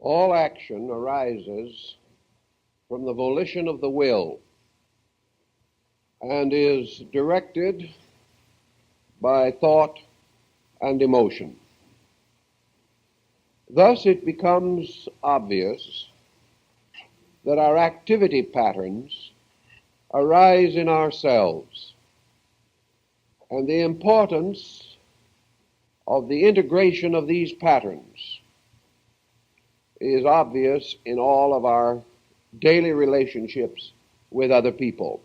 All action arises from the volition of the will and is directed by thought and emotion. Thus it becomes obvious that our activity patterns arise in ourselves, and the importance of the integration of these patterns is obvious in all of our daily relationships with other people.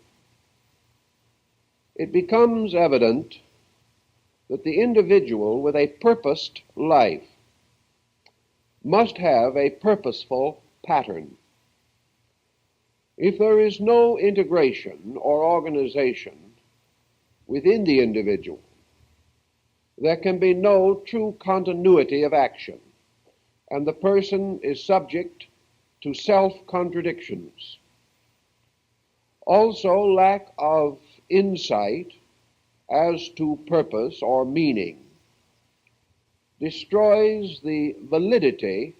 It becomes evident that the individual with a purposed life must have a purposeful pattern. If there is no integration or organization within the individual, there can be no true continuity of action, and the person is subject to self-contradictions. Also, lack of insight as to purpose or meaning destroys the validity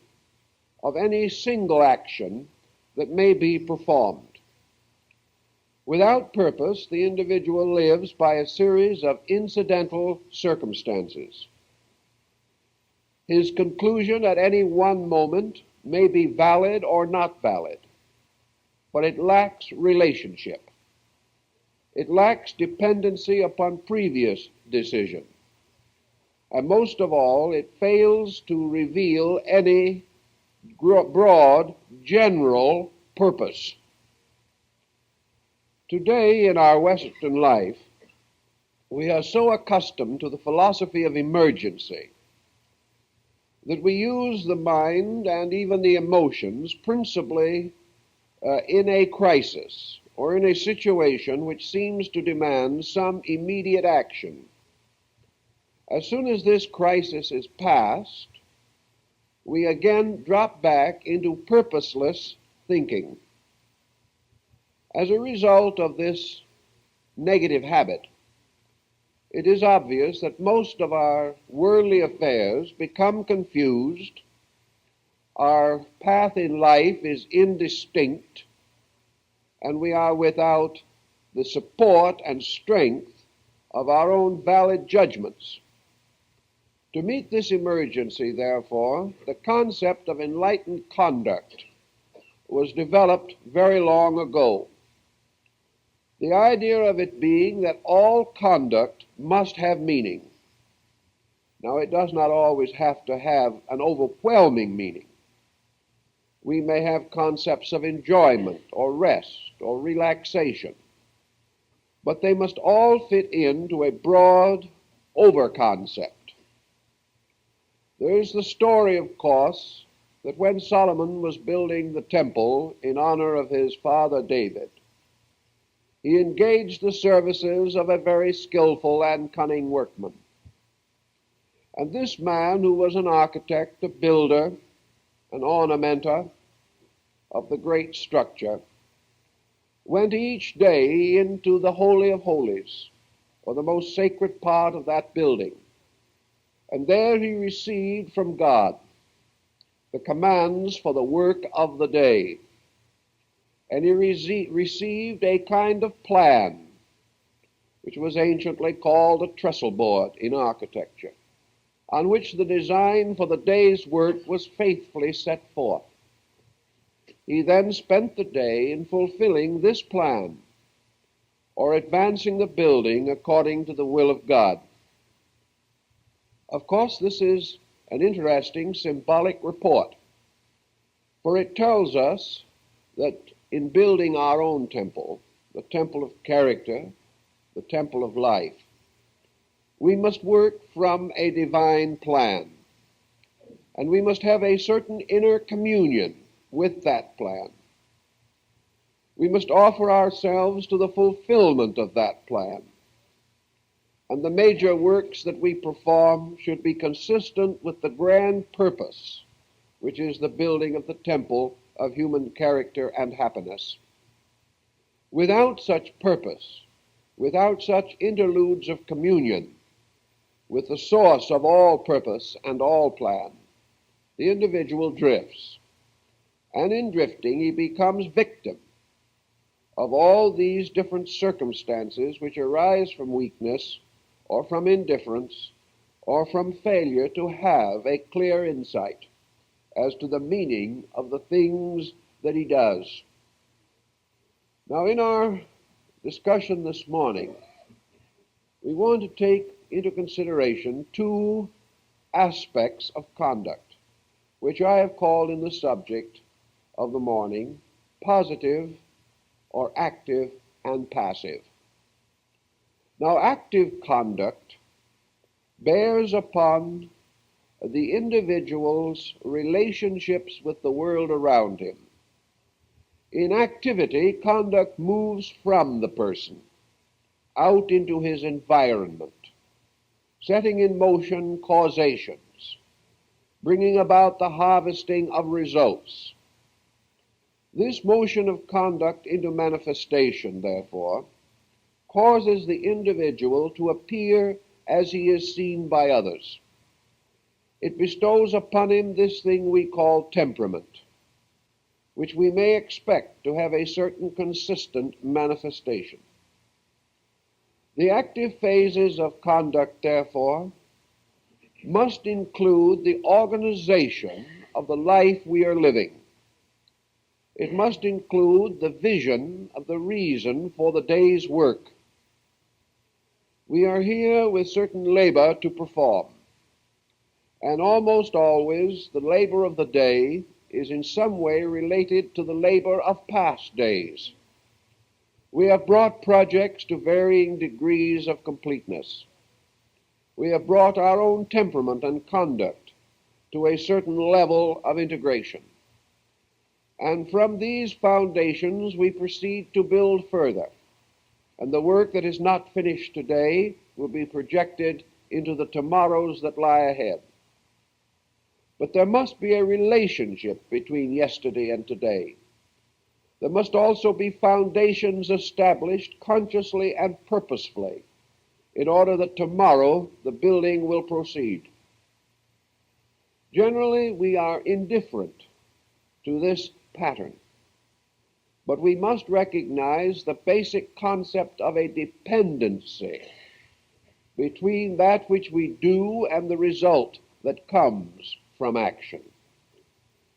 of any single action that may be performed. Without purpose, the individual lives by a series of incidental circumstances. His conclusion at any one moment may be valid or not valid, but it lacks relationship. It lacks dependency upon previous decision. And most of all, it fails to reveal any broad, general purpose. Today in our Western life, we are so accustomed to the philosophy of emergency that we use the mind and even the emotions principally in a crisis or in a situation which seems to demand some immediate action. As soon as this crisis is past, we again drop back into purposeless thinking. As a result of this negative habit, it is obvious that most of our worldly affairs become confused, our path in life is indistinct, and we are without the support and strength of our own valid judgments. To meet this emergency, therefore, the concept of enlightened conduct was developed very long ago. The idea of it being that all conduct must have meaning. Now, it does not always have to have an overwhelming meaning. We may have concepts of enjoyment or rest or relaxation, but they must all fit into a broad over-concept. There is the story, of course, that when Solomon was building the temple in honor of his father David, he engaged the services of a very skillful and cunning workman. And this man, who was an architect, a builder, an ornamenter of the great structure, went each day into the Holy of Holies, or the most sacred part of that building. And there he received from God the commands for the work of the day. And he received a kind of plan, which was anciently called a trestle board in architecture, on which the design for the day's work was faithfully set forth. He then spent the day in fulfilling this plan, or advancing the building according to the will of God. Of course, this is an interesting symbolic report, for it tells us that in building our own temple, the temple of character, the temple of life, we must work from a divine plan, and we must have a certain inner communion with that plan. We must offer ourselves to the fulfillment of that plan, and the major works that we perform should be consistent with the grand purpose, which is the building of the temple of human character and happiness. Without such purpose, without such interludes of communion with the source of all purpose and all plan, the individual drifts. And in drifting, he becomes victim of all these different circumstances which arise from weakness or from indifference or from failure to have a clear insight as to the meaning of the things that he does. Now, in our discussion this morning, we want to take into consideration two aspects of conduct, which I have called in the subject of the morning positive or active and passive. Now, active conduct bears upon the individual's relationships with the world around him. In activity, conduct moves from the person out into his environment, setting in motion causations, bringing about the harvesting of results. This motion of conduct into manifestation, therefore, causes the individual to appear as he is seen by others. It bestows upon him this thing we call temperament, which we may expect to have a certain consistent manifestation. The active phases of conduct, therefore, must include the organization of the life we are living. It must include the vision of the reason for the day's work. We are here with certain labor to perform, and almost always the labor of the day is in some way related to the labor of past days. We have brought projects to varying degrees of completeness. We have brought our own temperament and conduct to a certain level of integration. And from these foundations we proceed to build further. And the work that is not finished today will be projected into the tomorrows that lie ahead. But there must be a relationship between yesterday and today. There must also be foundations established consciously and purposefully in order that tomorrow the building will proceed. Generally, we are indifferent to this pattern, but we must recognize the basic concept of a dependency between that which we do and the result that comes from action.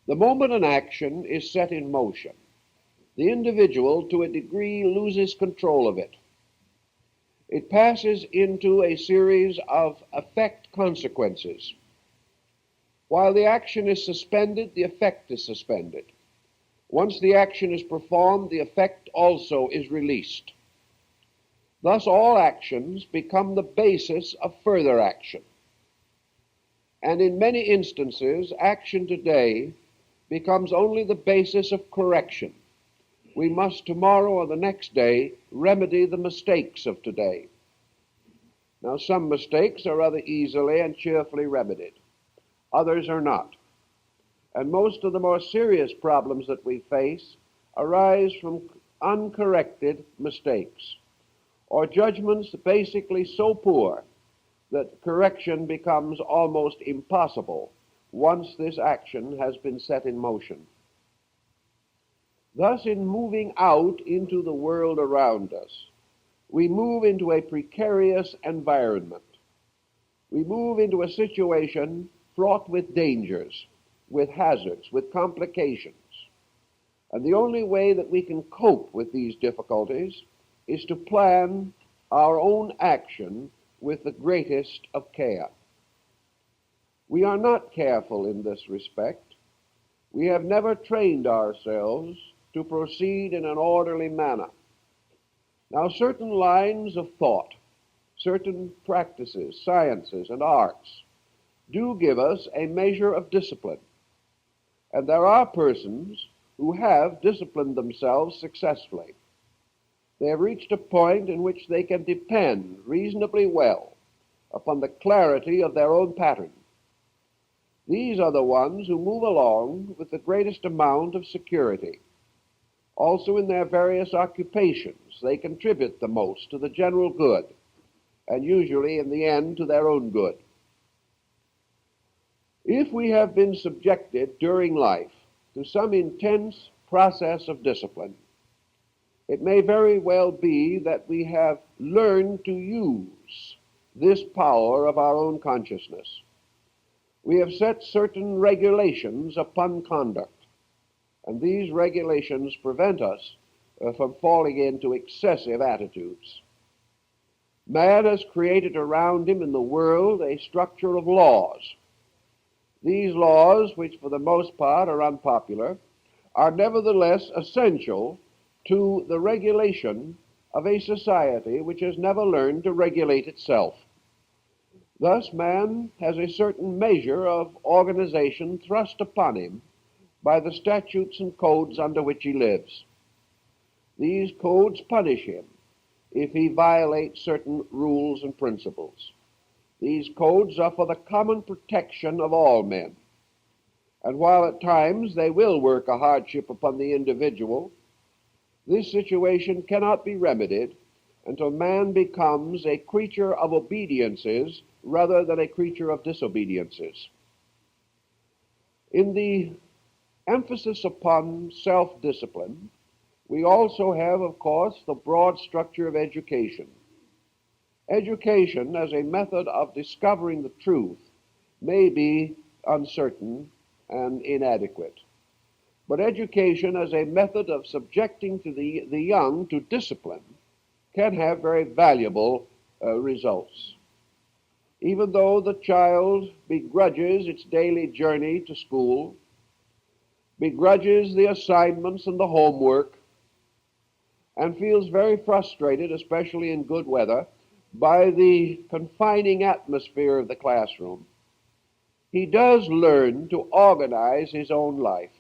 The moment an action is set in motion, the individual, to a degree, loses control of it. It passes into a series of effect consequences. While the action is suspended, the effect is suspended. Once the action is performed, the effect also is released. Thus, all actions become the basis of further action. And in many instances, action today becomes only the basis of correction. We must tomorrow or the next day remedy the mistakes of today. Now, some mistakes are rather easily and cheerfully remedied. Others are not. And most of the more serious problems that we face arise from uncorrected mistakes or judgments basically so poor that correction becomes almost impossible once this action has been set in motion. Thus, in moving out into the world around us, we move into a precarious environment. We move into a situation fraught with dangers, with hazards, with complications. And the only way that we can cope with these difficulties is to plan our own action with the greatest of care. We are not careful in this respect. We have never trained ourselves to proceed in an orderly manner. Now, certain lines of thought, certain practices, sciences, and arts do give us a measure of discipline. And there are persons who have disciplined themselves successfully. They have reached a point in which they can depend reasonably well upon the clarity of their own pattern. These are the ones who move along with the greatest amount of security. Also, in their various occupations, they contribute the most to the general good, and usually, in the end, to their own good. If we have been subjected during life to some intense process of discipline. It may very well be that we have learned to use this power of our own consciousness. We have set certain regulations upon conduct, and these regulations prevent us from falling into excessive attitudes. Man has created around him in the world a structure of laws. These laws, which for the most part are unpopular, are nevertheless essential to the regulation of a society which has never learned to regulate itself. Thus, man has a certain measure of organization thrust upon him by the statutes and codes under which he lives. These codes punish him if he violates certain rules and principles. These codes are for the common protection of all men. And while at times they will work a hardship upon the individual, this situation cannot be remedied until man becomes a creature of obediences rather than a creature of disobediences. In the emphasis upon self-discipline, we also have, of course, the broad structure of education. Education as a method of discovering the truth may be uncertain and inadequate. But education as a method of subjecting to the young to discipline can have very valuable results. Even though the child begrudges its daily journey to school, begrudges the assignments and the homework, and feels very frustrated, especially in good weather, by the confining atmosphere of the classroom, he does learn to organize his own life.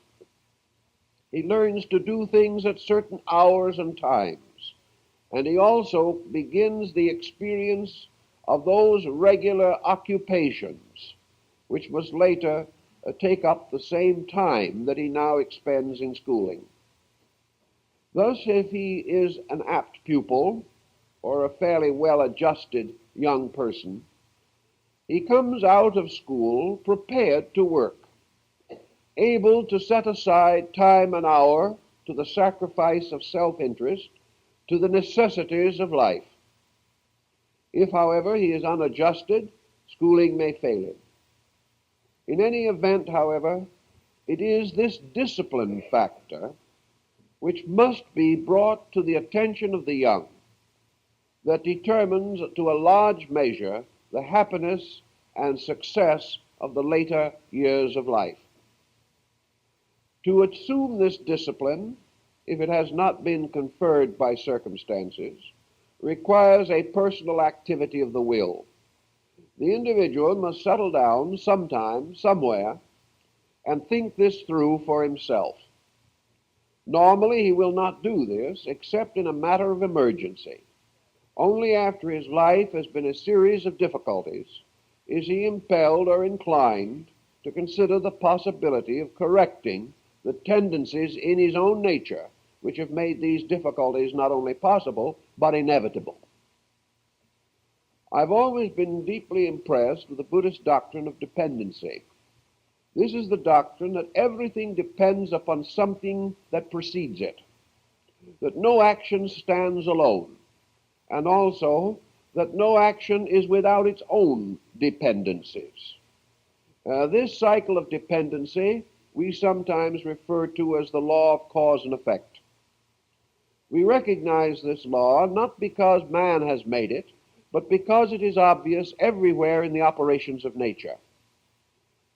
He learns to do things at certain hours and times, and he also begins the experience of those regular occupations which must later take up the same time that he now expends in schooling. Thus, if he is an apt pupil or a fairly well-adjusted young person, he comes out of school prepared to work, able to set aside time and hour to the sacrifice of self-interest, to the necessities of life. If, however, he is unadjusted, schooling may fail him. In any event, however, it is this discipline factor which must be brought to the attention of the young that determines to a large measure the happiness and success of the later years of life. To assume this discipline, if it has not been conferred by circumstances, requires a personal activity of the will. The individual must settle down sometime, somewhere, and think this through for himself. Normally, he will not do this except in a matter of emergency. Only after his life has been a series of difficulties is he impelled or inclined to consider the possibility of correcting the tendencies in his own nature which have made these difficulties not only possible, but inevitable. I've always been deeply impressed with the Buddhist doctrine of dependency. This is the doctrine that everything depends upon something that precedes it, that no action stands alone, and also that no action is without its own dependencies. This cycle of dependency we sometimes refer to as the law of cause and effect. We recognize this law not because man has made it, but because it is obvious everywhere in the operations of nature.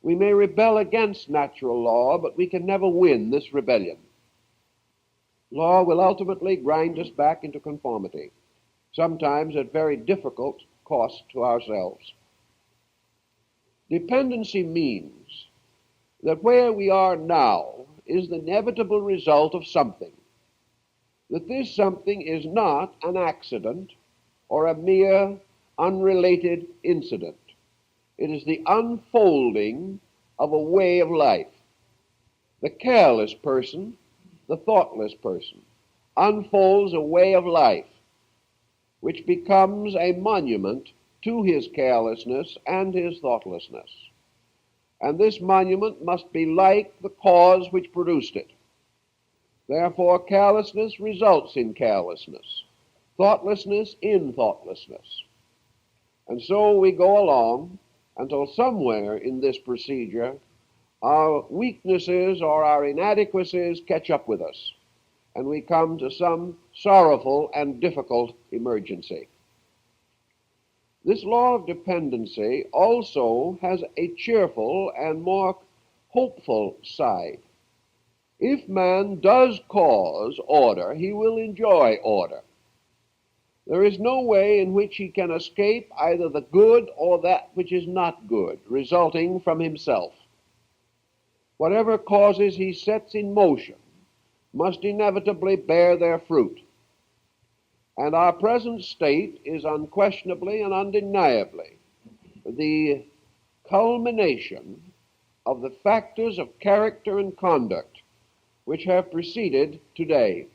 We may rebel against natural law, but we can never win this rebellion. Law will ultimately grind us back into conformity, sometimes at very difficult cost to ourselves. Dependency means that where we are now is the inevitable result of something, that this something is not an accident or a mere unrelated incident. It is the unfolding of a way of life. The careless person, the thoughtless person, unfolds a way of life which becomes a monument to his carelessness and his thoughtlessness. and this monument must be like the cause which produced it. Therefore, carelessness results in carelessness, thoughtlessness in thoughtlessness. And so we go along until somewhere in this procedure our weaknesses or our inadequacies catch up with us, and we come to some sorrowful and difficult emergency. This law of dependency also has a cheerful and more hopeful side. If man does cause order, he will enjoy order. There is no way in which he can escape either the good or that which is not good, resulting from himself. Whatever causes he sets in motion must inevitably bear their fruit. And our present state is unquestionably and undeniably the culmination of the factors of character and conduct which have preceded today,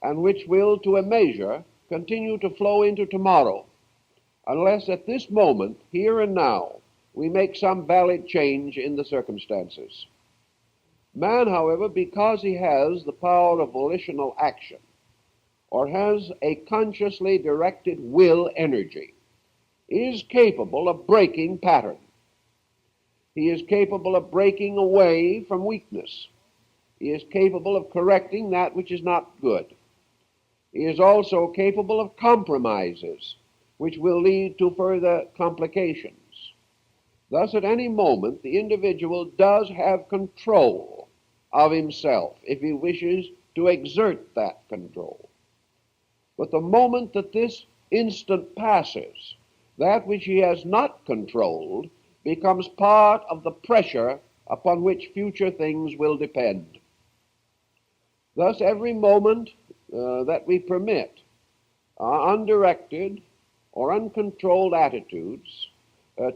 and which will, to a measure, continue to flow into tomorrow, unless at this moment, here and now, we make some valid change in the circumstances. Man, however, because he has the power of volitional action, or has a consciously directed will energy, is capable of breaking pattern. He is capable of breaking away from weakness. He is capable of correcting that which is not good. He is also capable of compromises, which will lead to further complications. Thus, at any moment, the individual does have control of himself if he wishes to exert that control. But the moment that this instant passes, that which he has not controlled becomes part of the pressure upon which future things will depend. Thus, every moment that we permit our undirected or uncontrolled attitudes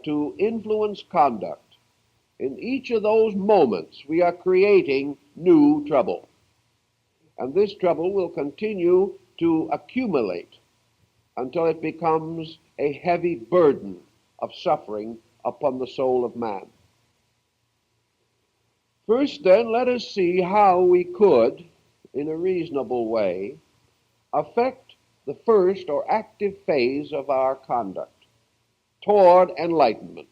to influence conduct, in each of those moments we are creating new trouble. And this trouble will continue to accumulate until it becomes a heavy burden of suffering upon the soul of man. First, then, let us see how we could, in a reasonable way, affect the first or active phase of our conduct toward enlightenment.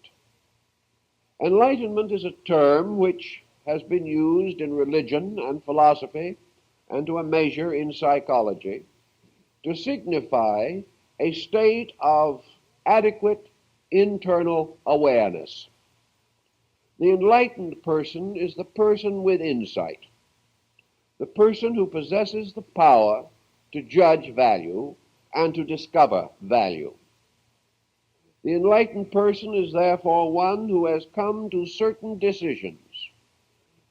Enlightenment is a term which has been used in religion and philosophy, and to a measure in psychology, to signify a state of adequate internal awareness. The enlightened person is the person with insight, the person who possesses the power to judge value and to discover value. The enlightened person is therefore one who has come to certain decisions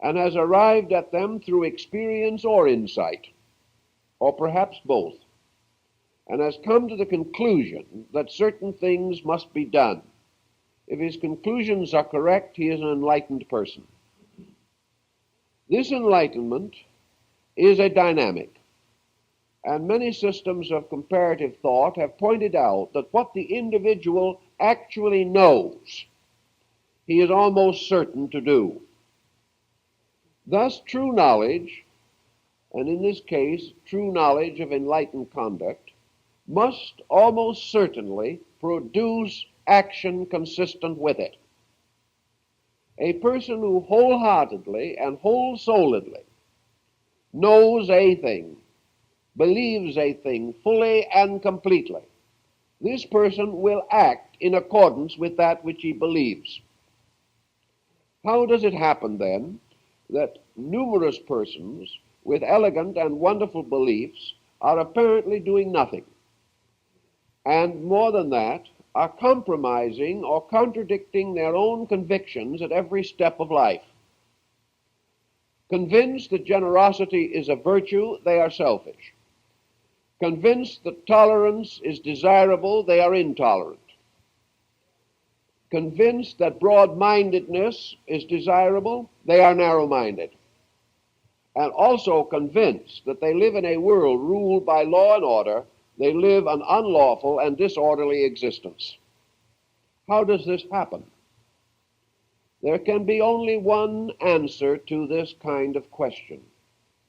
and has arrived at them through experience or insight, or perhaps both, and has come to the conclusion that certain things must be done. If his conclusions are correct, he is an enlightened person. This enlightenment is a dynamic, and many systems of comparative thought have pointed out that what the individual actually knows, he is almost certain to do. Thus, true knowledge, and in this case, true knowledge of enlightened conduct, must almost certainly produce action consistent with it. A person who wholeheartedly and whole-souledly knows a thing, believes a thing fully and completely, this person will act in accordance with that which he believes. How does it happen, then, that numerous persons with elegant and wonderful beliefs are apparently doing nothing, and more than that, are compromising or contradicting their own convictions at every step of life? Convinced that generosity is a virtue, they are selfish. Convinced that tolerance is desirable, they are intolerant. Convinced that broad-mindedness is desirable, they are narrow-minded. And also convinced that they live in a world ruled by law and order, they live an unlawful and disorderly existence. How does this happen? There can be only one answer to this kind of question,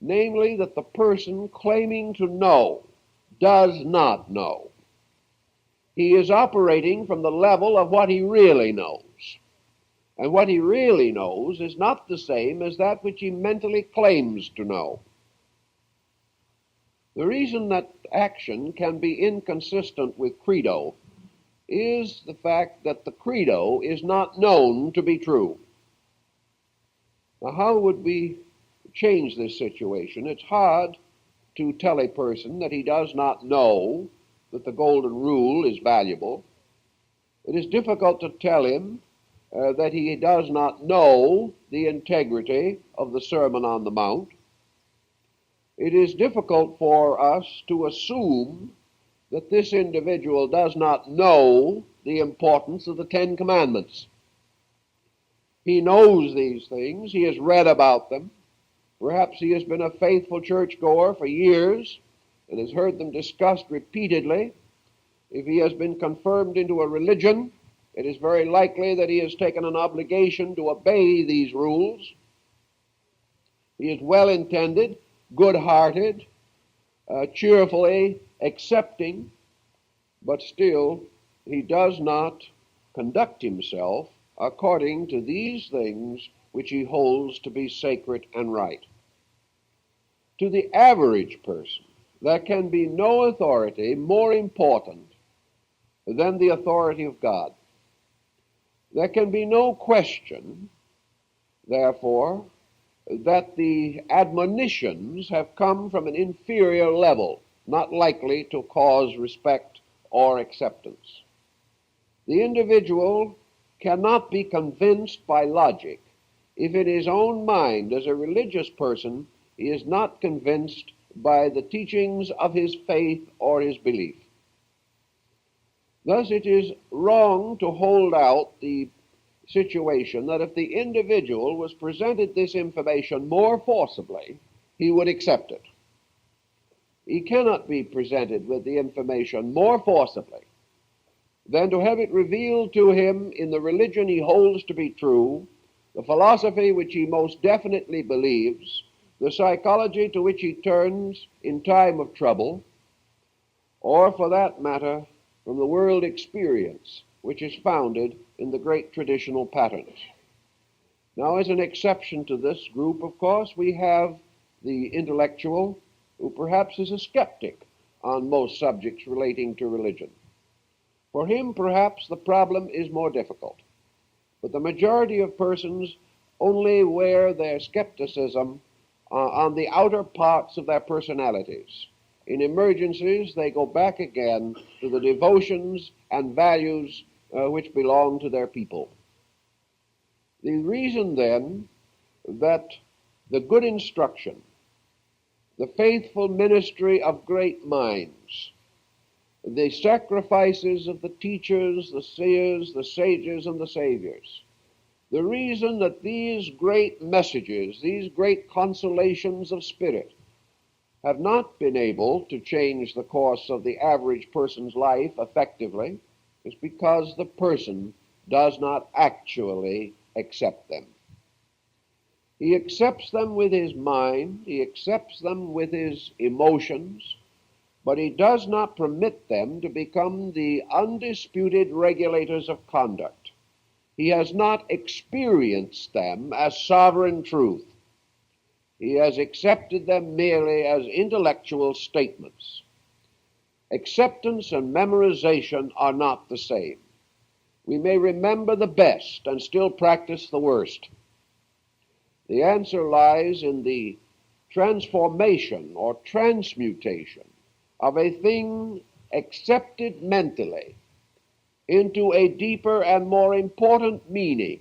namely that the person claiming to know does not know. He is operating from the level of what he really knows. And what he really knows is not the same as that which he mentally claims to know. The reason that action can be inconsistent with credo is the fact that the credo is not known to be true. Now, how would we change this situation? It's hard to tell a person that he does not know that the golden rule is valuable. It is difficult to tell him that he does not know the integrity of the Sermon on the Mount. It is difficult for us to assume that this individual does not know the importance of the Ten Commandments. He knows these things. He has read about them. Perhaps he has been a faithful churchgoer for years and has heard them discussed repeatedly. If he has been confirmed into a religion, it is very likely that he has taken an obligation to obey these rules. He is well-intended, good-hearted, cheerfully accepting, but still he does not conduct himself according to these things which he holds to be sacred and right. To the average person, there can be no authority more important than the authority of God. There can be no question, therefore, that the admonitions have come from an inferior level, not likely to cause respect or acceptance. The individual cannot be convinced by logic if in his own mind as a religious person he is not convinced by the teachings of his faith or his belief. Thus it is wrong to hold out the situation that if the individual was presented this information more forcibly, he would accept it. He cannot be presented with the information more forcibly than to have it revealed to him in the religion he holds to be true, the philosophy which he most definitely believes, the psychology to which he turns in time of trouble, or for that matter, from the world experience which is founded in the great traditional patterns. Now, as an exception to this group, of course, we have the intellectual who perhaps is a skeptic on most subjects relating to religion. For him, perhaps, the problem is more difficult. But the majority of persons only wear their skepticism on the outer parts of their personalities. In emergencies, they go back again to the devotions and values which belong to their people. The reason, then, that the good instruction, the faithful ministry of great minds, the sacrifices of the teachers, the seers, the sages, and the saviors, the reason that these great messages, these great consolations of spirit, have not been able to change the course of the average person's life effectively is because the person does not actually accept them. He accepts them with his mind, he accepts them with his emotions, but he does not permit them to become the undisputed regulators of conduct. He has not experienced them as sovereign truth. He has accepted them merely as intellectual statements. Acceptance and memorization are not the same. We may remember the best and still practice the worst. The answer lies in the transformation or transmutation of a thing accepted mentally into a deeper and more important meaning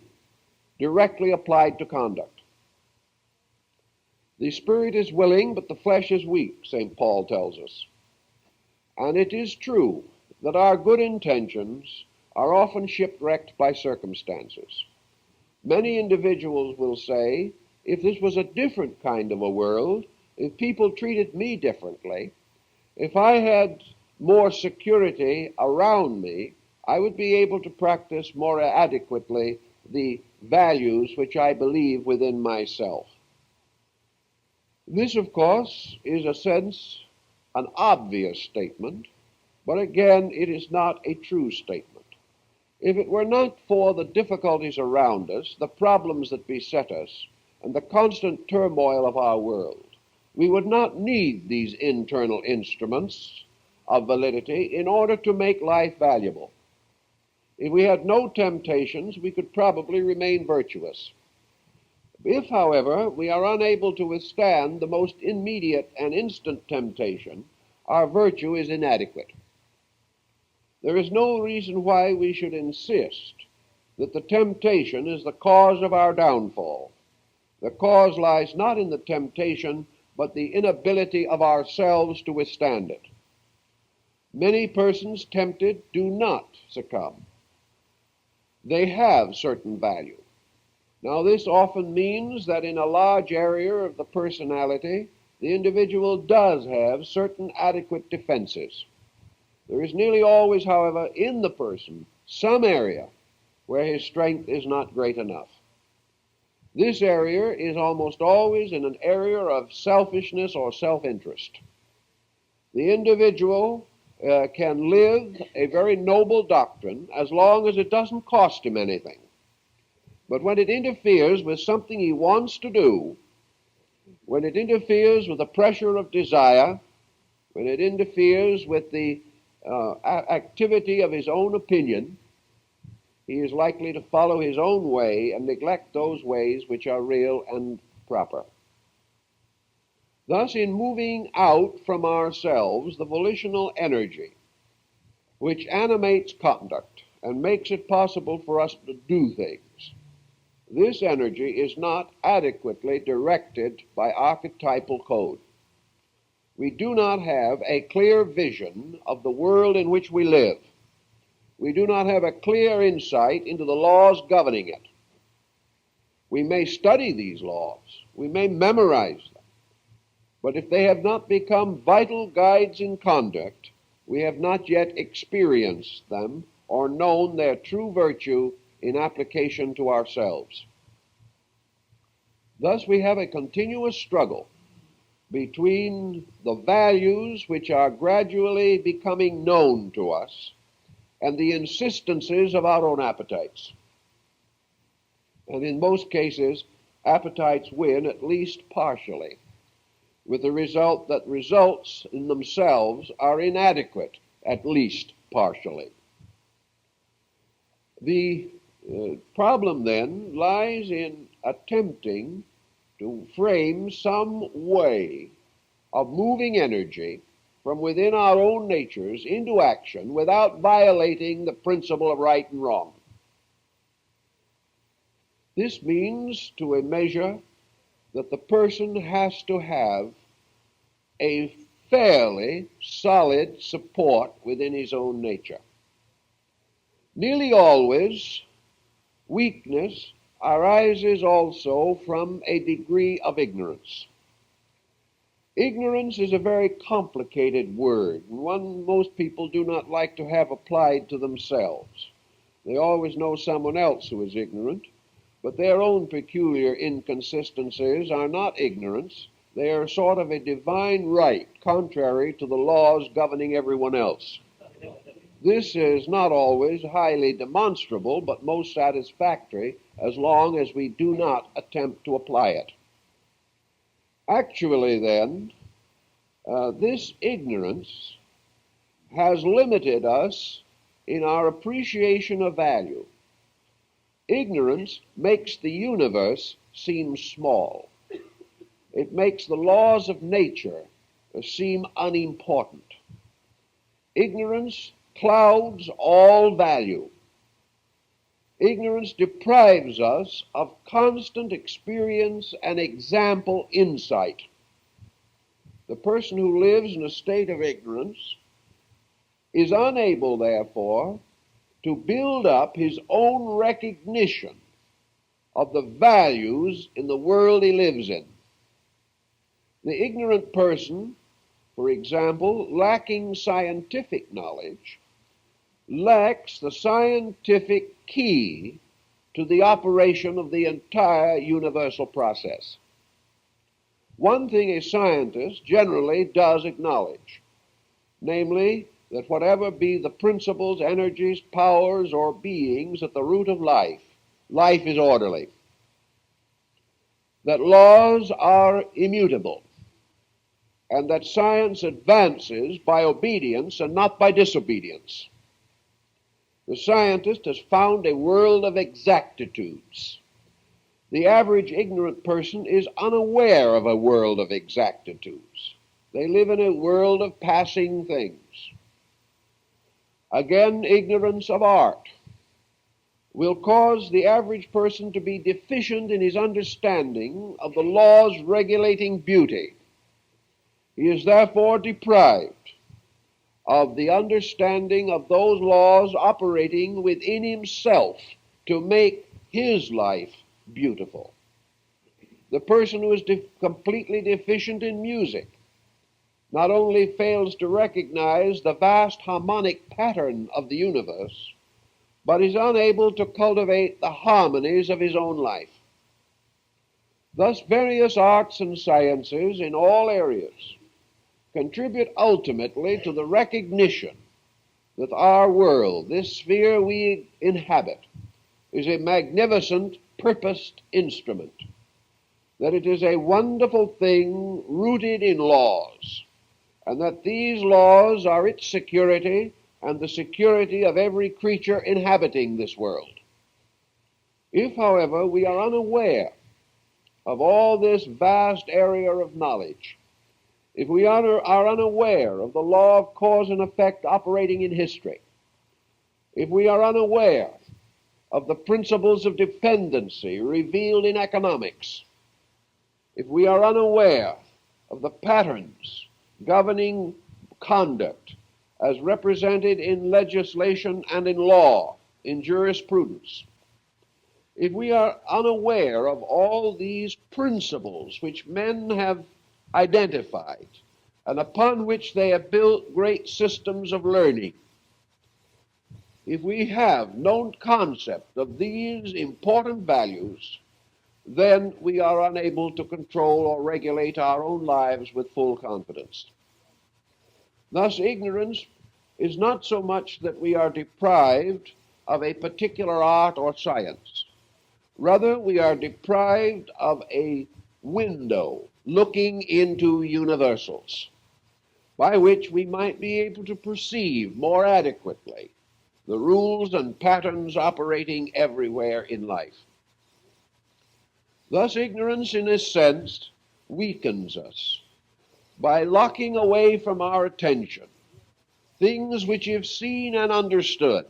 directly applied to conduct. The spirit is willing, but the flesh is weak, St. Paul tells us. And it is true that our good intentions are often shipwrecked by circumstances. Many individuals will say, if this was a different kind of a world, if people treated me differently, if I had more security around me, I would be able to practice more adequately the values which I believe within myself. This, of course, is a sense an obvious statement, but again, it is not a true statement. If it were not for the difficulties around us, the problems that beset us, and the constant turmoil of our world, we would not need these internal instruments of validity in order to make life valuable. If we had no temptations, we could probably remain virtuous. If, however, we are unable to withstand the most immediate and instant temptation, our virtue is inadequate. There is no reason why we should insist that the temptation is the cause of our downfall. The cause lies not in the temptation, but the inability of ourselves to withstand it. Many persons tempted do not succumb. They have certain value. Now, this often means that in a large area of the personality, the individual does have certain adequate defenses. There is nearly always, however, in the person some area where his strength is not great enough. This area is almost always in an area of selfishness or self-interest. The individual can live a very noble doctrine as long as it doesn't cost him anything. But when it interferes with something he wants to do, when it interferes with the pressure of desire, when it interferes with the activity of his own opinion, he is likely to follow his own way and neglect those ways which are real and proper. Thus, in moving out from ourselves the volitional energy which animates conduct and makes it possible for us to do things, this energy is not adequately directed by archetypal code. We do not have a clear vision of the world in which we live. We do not have a clear insight into the laws governing it. We may study these laws, we may memorize them, but if they have not become vital guides in conduct, we have not yet experienced them or known their true virtue in application to ourselves. Thus, we have a continuous struggle between the values which are gradually becoming known to us and the insistences of our own appetites. And in most cases, appetites win at least partially, with the result that results in themselves are inadequate, at least partially. The problem then lies in attempting to frame some way of moving energy from within our own natures into action without violating the principle of right and wrong. This means, to a measure, that the person has to have a fairly solid support within his own nature. Nearly always, weakness arises also from a degree of ignorance. Ignorance is a very complicated word, and one most people do not like to have applied to themselves. They always know someone else who is ignorant, but their own peculiar inconsistencies are not ignorance. They are sort of a divine right, contrary to the laws governing everyone else. This is not always highly demonstrable, but most satisfactory as long as we do not attempt to apply it. Actually, then, this ignorance has limited us in our appreciation of value. Ignorance makes the universe seem small. It makes the laws of nature seem unimportant. Ignorance clouds all value. Ignorance deprives us of constant experience and example insight. The person who lives in a state of ignorance is unable, therefore, to build up his own recognition of the values in the world he lives in. The ignorant person, for example, lacking scientific knowledge, lacks the scientific key to the operation of the entire universal process. One thing a scientist generally does acknowledge, namely, that whatever be the principles, energies, powers, or beings at the root of life, life is orderly, that laws are immutable, and that science advances by obedience and not by disobedience. The scientist has found a world of exactitudes. The average ignorant person is unaware of a world of exactitudes. They live in a world of passing things. Again, ignorance of art will cause the average person to be deficient in his understanding of the laws regulating beauty. He is therefore deprived of the understanding of those laws operating within himself to make his life beautiful. The person who is completely deficient in music not only fails to recognize the vast harmonic pattern of the universe, but is unable to cultivate the harmonies of his own life. Thus, various arts and sciences in all areas contribute ultimately to the recognition that our world, this sphere we inhabit, is a magnificent, purposed instrument, that it is a wonderful thing rooted in laws, and that these laws are its security and the security of every creature inhabiting this world. If, however, we are unaware of all this vast area of knowledge, if we are unaware of the law of cause and effect operating in history, if we are unaware of the principles of dependency revealed in economics, if we are unaware of the patterns governing conduct as represented in legislation and in law, in jurisprudence, if we are unaware of all these principles which men have identified and upon which they have built great systems of learning, if we have no concept of these important values, then we are unable to control or regulate our own lives with full confidence. Thus, ignorance is not so much that we are deprived of a particular art or science. Rather, we are deprived of a window looking into universals, by which we might be able to perceive more adequately the rules and patterns operating everywhere in life. Thus, ignorance, in a sense, weakens us by locking away from our attention things which, if seen and understood,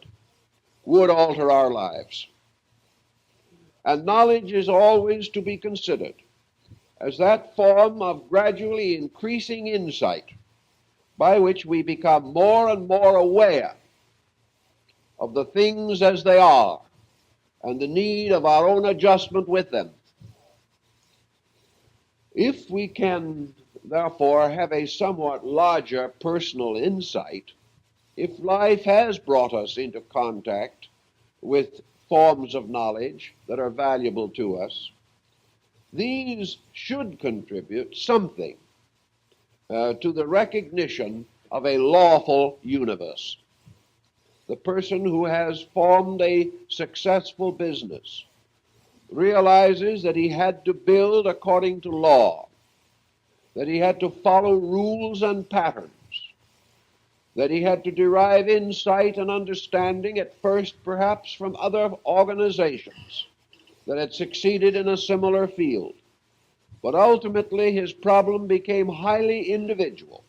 would alter our lives. And knowledge is always to be considered as that form of gradually increasing insight by which we become more and more aware of the things as they are and the need of our own adjustment with them. If we can, therefore, have a somewhat larger personal insight, if life has brought us into contact with forms of knowledge that are valuable to us, these should contribute something to the recognition of a lawful universe. The person who has formed a successful business realizes that he had to build according to law, that he had to follow rules and patterns, that he had to derive insight and understanding at first perhaps from other organizations that had succeeded in a similar field. But ultimately his problem became highly individual,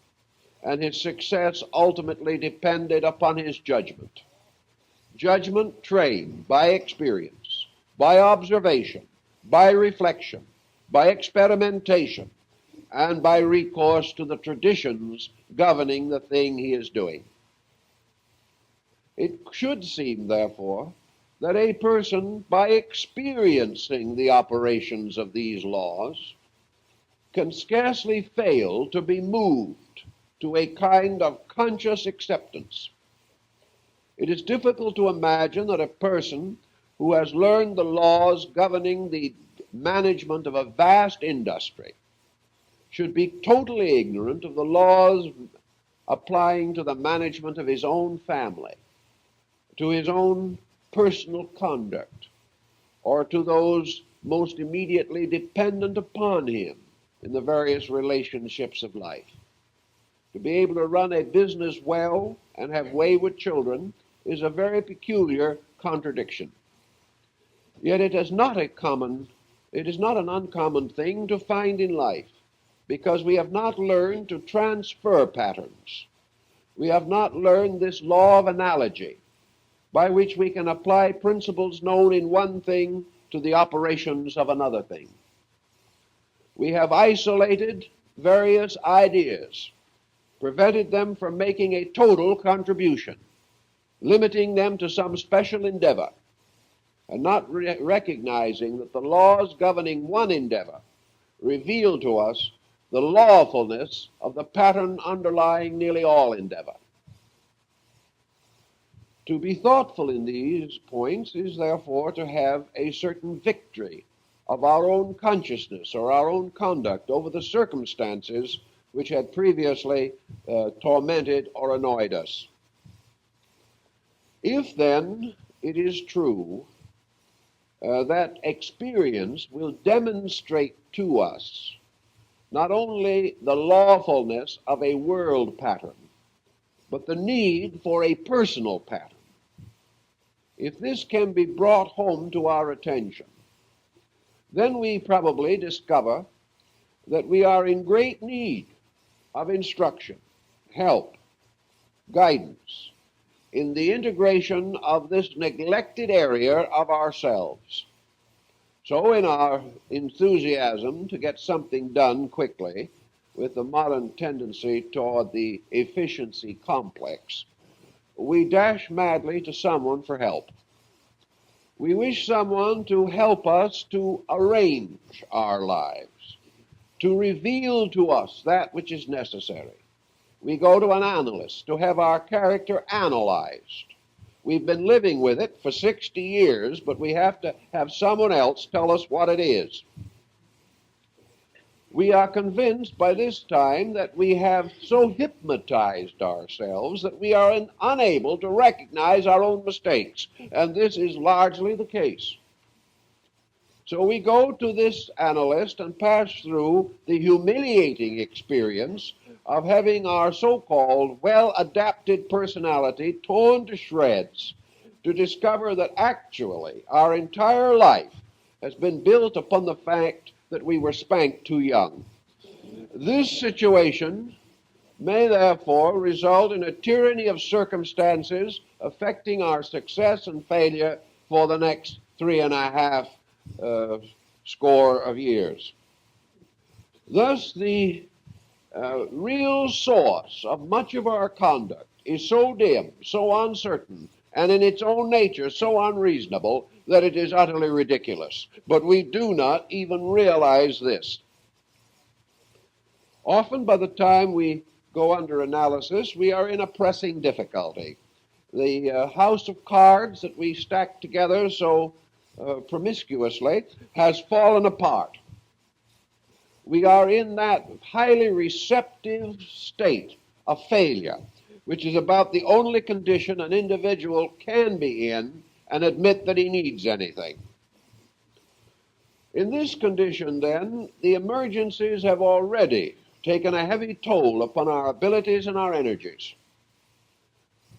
and his success ultimately depended upon his judgment. Judgment trained by experience, by observation, by reflection, by experimentation, and by recourse to the traditions governing the thing he is doing. It should seem, therefore, that a person, by experiencing the operations of these laws, can scarcely fail to be moved to a kind of conscious acceptance. It is difficult to imagine that a person who has learned the laws governing the management of a vast industry should be totally ignorant of the laws applying to the management of his own family, to his own personal conduct, or to those most immediately dependent upon him in the various relationships of life. To be able to run a business well and have wayward children is a very peculiar contradiction. Yet it is not an uncommon thing to find in life, because we have not learned to transfer patterns. We have not learned this law of analogy, by which we can apply principles known in one thing to the operations of another thing. We have isolated various ideas, prevented them from making a total contribution, limiting them to some special endeavor, and not recognizing that the laws governing one endeavor reveal to us the lawfulness of the pattern underlying nearly all endeavor. To be thoughtful in these points is therefore to have a certain victory of our own consciousness or our own conduct over the circumstances which had previously tormented or annoyed us. If then it is true that experience will demonstrate to us not only the lawfulness of a world pattern, but the need for a personal pattern, if this can be brought home to our attention, then we probably discover that we are in great need of instruction, help, guidance in the integration of this neglected area of ourselves. So in our enthusiasm to get something done quickly, with the modern tendency toward the efficiency complex, we dash madly to someone for help. We wish someone to help us to arrange our lives, to reveal to us that which is necessary. We go to an analyst to have our character analyzed. We've been living with it for 60 years, but we have to have someone else tell us what it is. We are convinced by this time that we have so hypnotized ourselves that we are unable to recognize our own mistakes, and this is largely the case. So we go to this analyst and pass through the humiliating experience of having our so-called well-adapted personality torn to shreds, to discover that actually our entire life has been built upon the fact that we were spanked too young. This situation may therefore result in a tyranny of circumstances affecting our success and failure for the next 3.5 score of years. Thus, the real source of much of our conduct is so dim, so uncertain, and in its own nature so unreasonable that it is utterly ridiculous. But we do not even realize this. Often by the time we go under analysis, we are in a pressing difficulty. The house of cards that we stack together so promiscuously has fallen apart. We are in that highly receptive state of failure, which is about the only condition an individual can be in and admit that he needs anything. In this condition, then, the emergencies have already taken a heavy toll upon our abilities and our energies.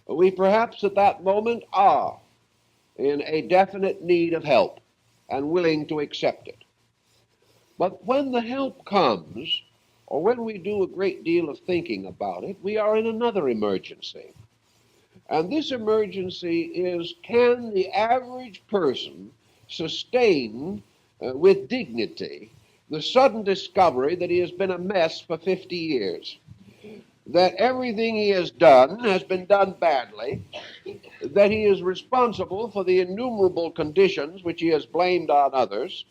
We perhaps at that moment are in a definite need of help and willing to accept it. But when the help comes, or when we do a great deal of thinking about it, we are in another emergency. And this emergency is, can the average person sustain with dignity the sudden discovery that he has been a mess for 50 years, that everything he has been done badly, that he is responsible for the innumerable conditions which he has blamed on others,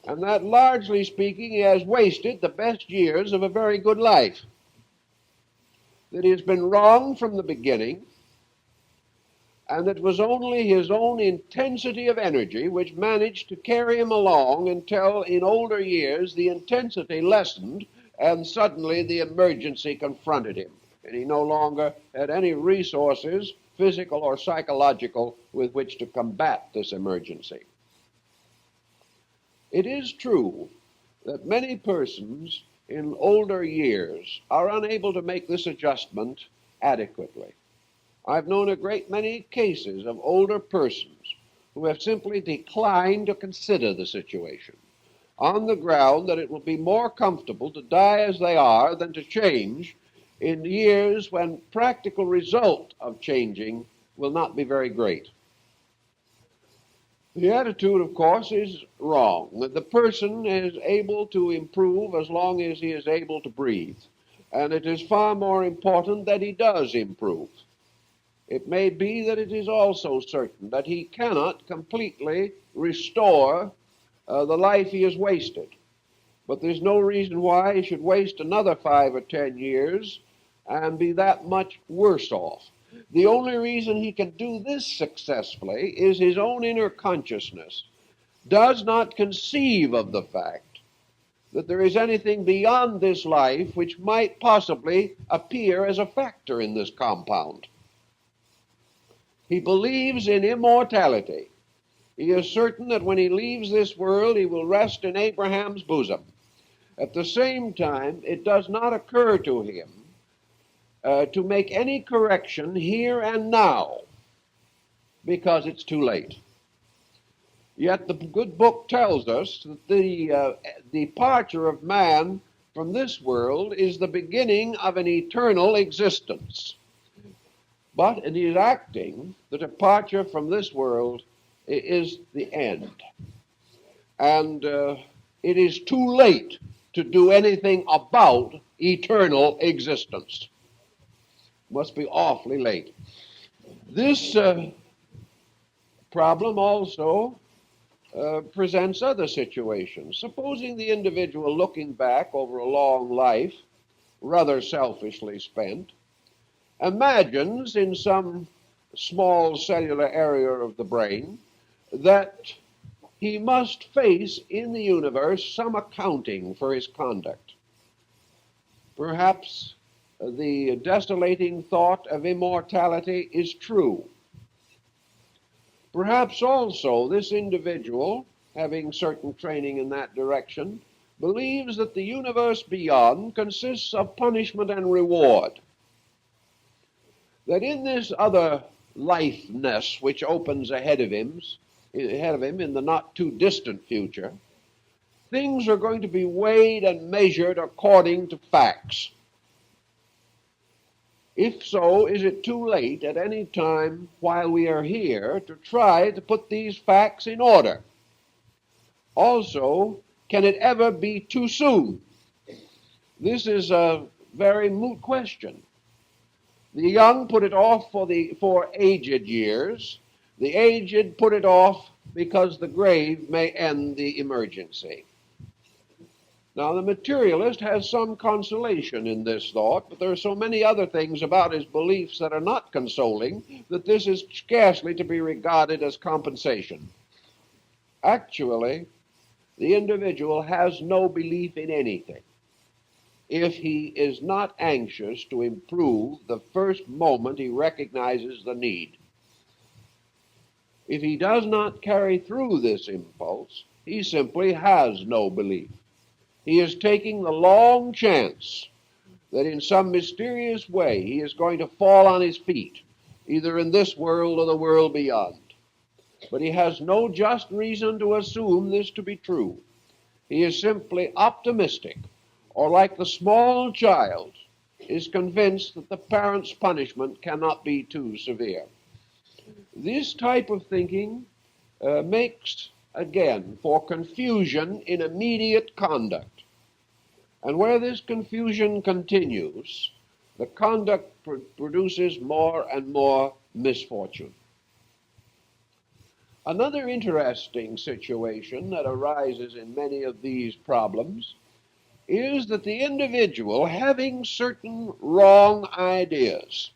and that, largely speaking, he has wasted the best years of a very good life, that he has been wrong from the beginning, and it was only his own intensity of energy which managed to carry him along until in older years the intensity lessened and suddenly the emergency confronted him, and he no longer had any resources, physical or psychological, with which to combat this emergency. It is true that many persons in older years are unable to make this adjustment adequately. I've known a great many cases of older persons who have simply declined to consider the situation on the ground that it will be more comfortable to die as they are than to change in years when practical result of changing will not be very great. The attitude, of course, is wrong. That the person is able to improve as long as he is able to breathe, and it is far more important that he does improve. It may be that it is also certain that he cannot completely restore the life he has wasted. But there's no reason why he should waste another 5 or 10 years and be that much worse off. The only reason he can do this successfully is his own inner consciousness does not conceive of the fact that there is anything beyond this life which might possibly appear as a factor in this compound. He believes in immortality. He is certain that when he leaves this world, he will rest in Abraham's bosom. At the same time, it does not occur to him to make any correction here and now because it's too late. Yet the good book tells us that the departure of man from this world is the beginning of an eternal existence. But it is acting, the departure from this world is the end. And it is too late to do anything about eternal existence. Must be awfully late. This problem also presents other situations. Supposing the individual looking back over a long life, rather selfishly spent, imagines in some small cellular area of the brain that he must face in the universe some accounting for his conduct. Perhaps the desolating thought of immortality is true. Perhaps also this individual, having certain training in that direction, believes that the universe beyond consists of punishment and reward. That in this other lifeness which opens ahead of him in the not too distant future, things are going to be weighed and measured according to facts. If so, is it too late at any time while we are here to try to put these facts in order? Also, can it ever be too soon? This is a very moot question. The young put it off for aged years. The aged put it off because the grave may end the emergency. Now, the materialist has some consolation in this thought, but there are so many other things about his beliefs that are not consoling that this is scarcely to be regarded as compensation. Actually, the individual has no belief in anything if he is not anxious to improve the first moment he recognizes the need. If he does not carry through this impulse, he simply has no belief. He is taking the long chance that in some mysterious way he is going to fall on his feet, either in this world or the world beyond. But he has no just reason to assume this to be true. He is simply optimistic, or like the small child, is convinced that the parent's punishment cannot be too severe. This type of thinking makes, again, for confusion in immediate conduct. And where this confusion continues, the conduct produces more and more misfortune. Another interesting situation that arises in many of these problems is that the individual, having certain wrong ideas,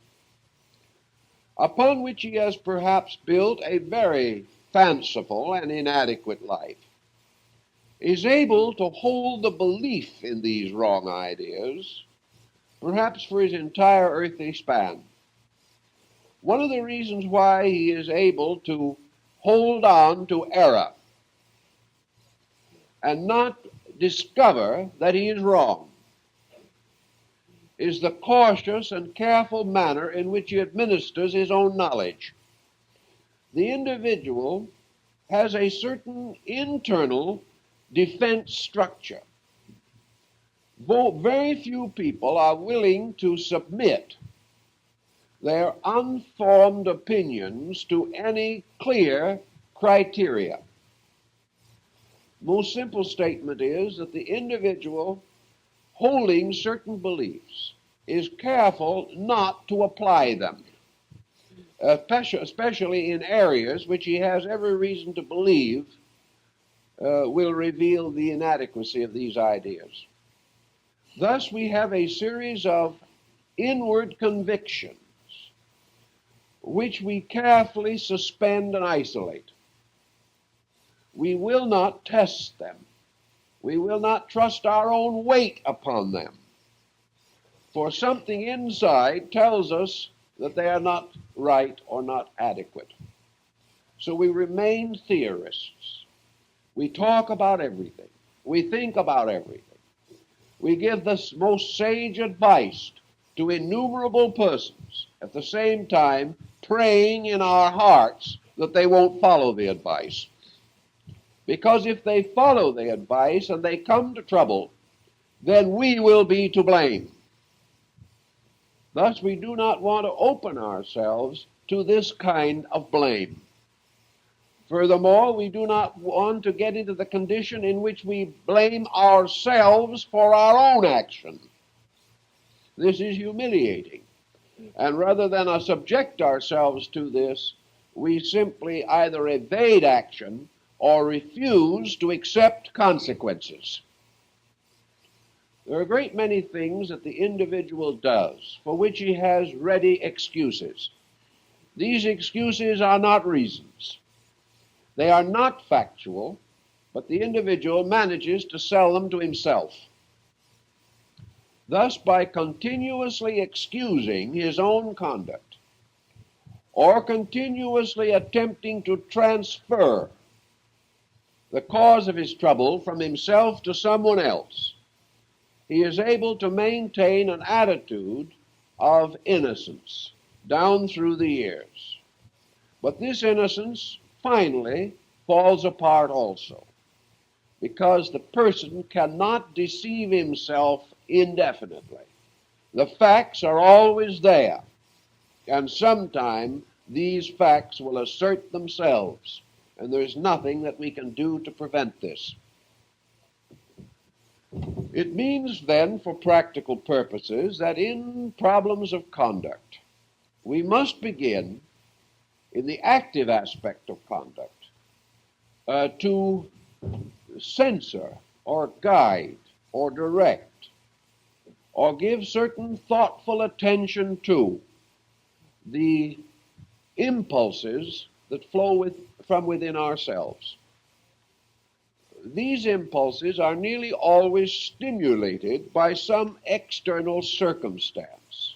upon which he has perhaps built a very fanciful and inadequate life, is able to hold the belief in these wrong ideas, perhaps for his entire earthly span. One of the reasons why he is able to hold on to error and not discover that he is wrong is the cautious and careful manner in which he administers his own knowledge. The individual has a certain internal defense structure. Very few people are willing to submit their unformed opinions to any clear criteria. Most simple statement is that the individual holding certain beliefs is careful not to apply them, especially in areas which he has every reason to believe will reveal the inadequacy of these ideas. Thus, we have a series of inward convictions which we carefully suspend and isolate. We will not test them. We will not trust our own weight upon them. For something inside tells us that they are not right or not adequate. So we remain theorists. We talk about everything. We think about everything. We give the most sage advice to innumerable persons, at the same time praying in our hearts that they won't follow the advice. Because if they follow the advice and they come to trouble, then we will be to blame. Thus, we do not want to open ourselves to this kind of blame. Furthermore, we do not want to get into the condition in which we blame ourselves for our own action. This is humiliating. And rather than subject ourselves to this, we simply either evade action or refuse to accept consequences. There are a great many things that the individual does for which he has ready excuses. These excuses are not reasons. They are not factual, but the individual manages to sell them to himself. Thus, by continuously excusing his own conduct, or continuously attempting to transfer the cause of his trouble from himself to someone else, he is able to maintain an attitude of innocence down through the years. But this innocence finally falls apart also, because the person cannot deceive himself indefinitely. The facts are always there, and sometime these facts will assert themselves, and there's nothing that we can do to prevent this. It means then, for practical purposes, that in problems of conduct, we must begin in the active aspect of conduct to censor or guide or direct or give certain thoughtful attention to the impulses that flow from within ourselves. These impulses are nearly always stimulated by some external circumstance.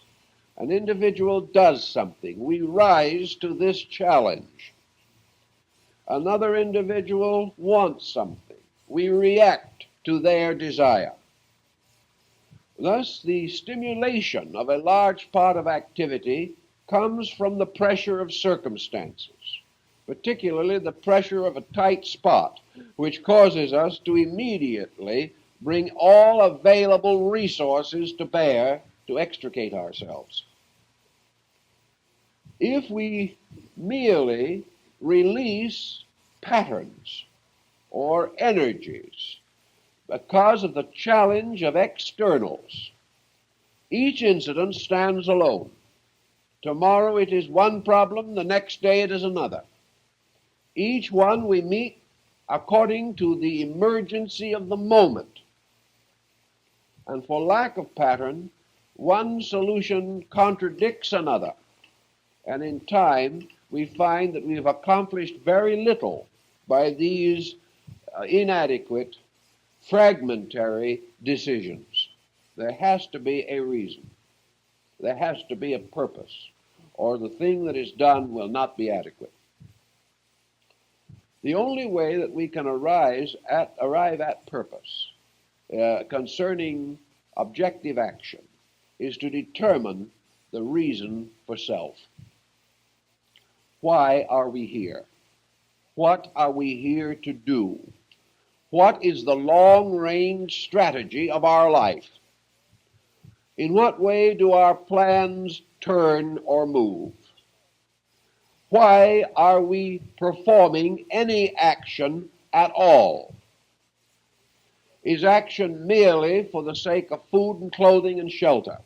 An individual does something. We rise to this challenge. Another individual wants something. We react to their desire. Thus, the stimulation of a large part of activity comes from the pressure of circumstances, particularly the pressure of a tight spot, which causes us to immediately bring all available resources to bear to extricate ourselves. If we merely release patterns or energies because of the challenge of externals, each incident stands alone. Tomorrow it is one problem, the next day it is another. Each one we meet according to the emergency of the moment. And for lack of pattern, one solution contradicts another, And in time, we find that we have accomplished very little by these inadequate, fragmentary decisions. There has to be a reason. There has to be a purpose, or the thing that is done will not be adequate. The only way that we can arrive at purpose concerning objective action is to determine the reason for self. Why are we here? What are we here to do? What is the long-range strategy of our life? In what way do our plans turn or move? Why are we performing any action at all? Is action merely for the sake of food and clothing and shelter?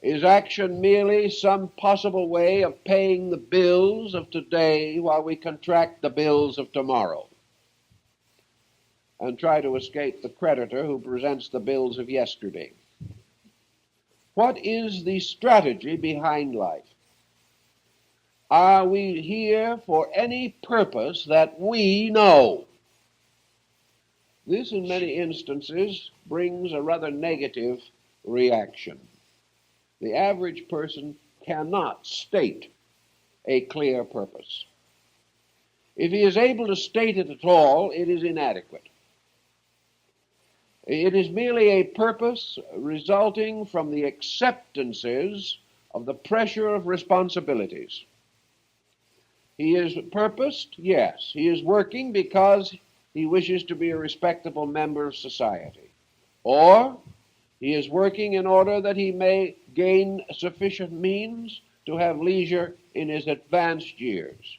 Is action merely some possible way of paying the bills of today while we contract the bills of tomorrow and try to escape the creditor who presents the bills of yesterday? What is the strategy behind life? Are we here for any purpose that we know? This, in many instances, brings a rather negative reaction. The average person cannot state a clear purpose. If he is able to state it at all, it is inadequate. It is merely a purpose resulting from the acceptances of the pressure of responsibilities. He is purposed, yes. He is working because he wishes to be a respectable member of society. Or he is working in order that he may gain sufficient means to have leisure in his advanced years.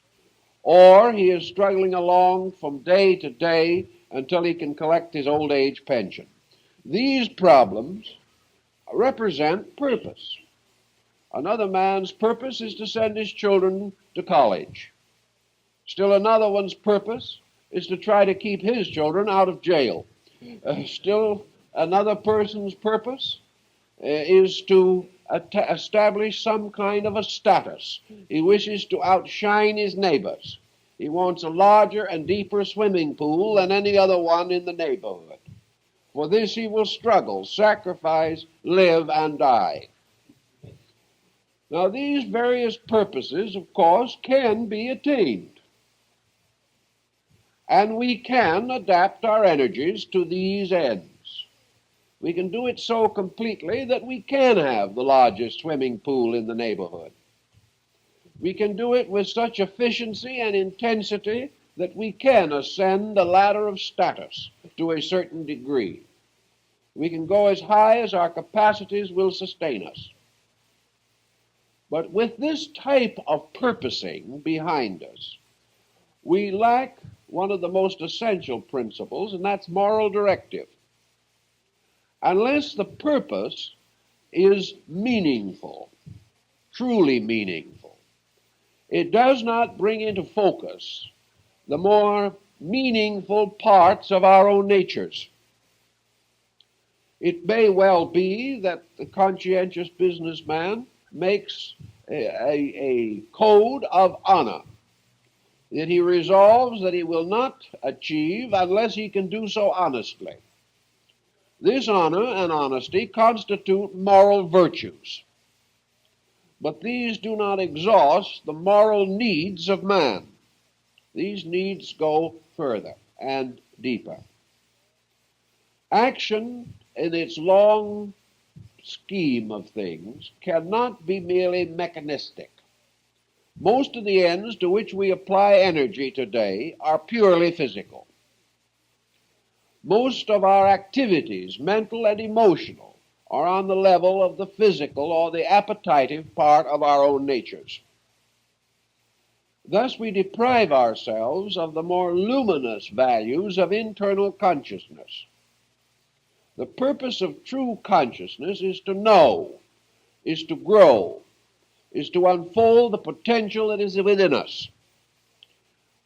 Or he is struggling along from day to day until he can collect his old age pension. These problems represent purpose. Another man's purpose is to send his children to college. Still another one's purpose is to try to keep his children out of jail. Still another person's purpose is to establish some kind of a status. He wishes to outshine his neighbors. He wants a larger and deeper swimming pool than any other one in the neighborhood. For this he will struggle, sacrifice, live, and die. Now, these various purposes, of course, can be attained. And we can adapt our energies to these ends. We can do it so completely that we can have the largest swimming pool in the neighborhood. We can do it with such efficiency and intensity that we can ascend the ladder of status to a certain degree. We can go as high as our capacities will sustain us. But with this type of purposing behind us, we lack one of the most essential principles, and that's moral directive. Unless the purpose is meaningful, truly meaningful, it does not bring into focus the more meaningful parts of our own natures. It may well be that the conscientious businessman makes a code of honor that he resolves that he will not achieve unless he can do so honestly. This honor and honesty constitute moral virtues, but these do not exhaust the moral needs of man. These needs go further and deeper. Action, in its long scheme of things, cannot be merely mechanistic. Most of the ends to which we apply energy today are purely physical. Most of our activities, mental and emotional, are on the level of the physical or the appetitive part of our own natures. Thus we deprive ourselves of the more luminous values of internal consciousness. The purpose of true consciousness is to know, is to grow, is to unfold the potential that is within us.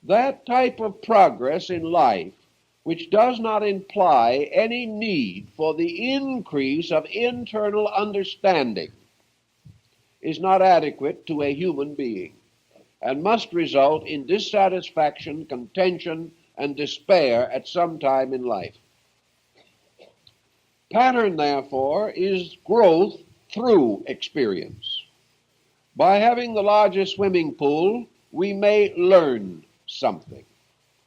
That type of progress in life, which does not imply any need for the increase of internal understanding, is not adequate to a human being and must result in dissatisfaction, contention, and despair at some time in life. Pattern, therefore, is growth through experience. By having the largest swimming pool, we may learn something.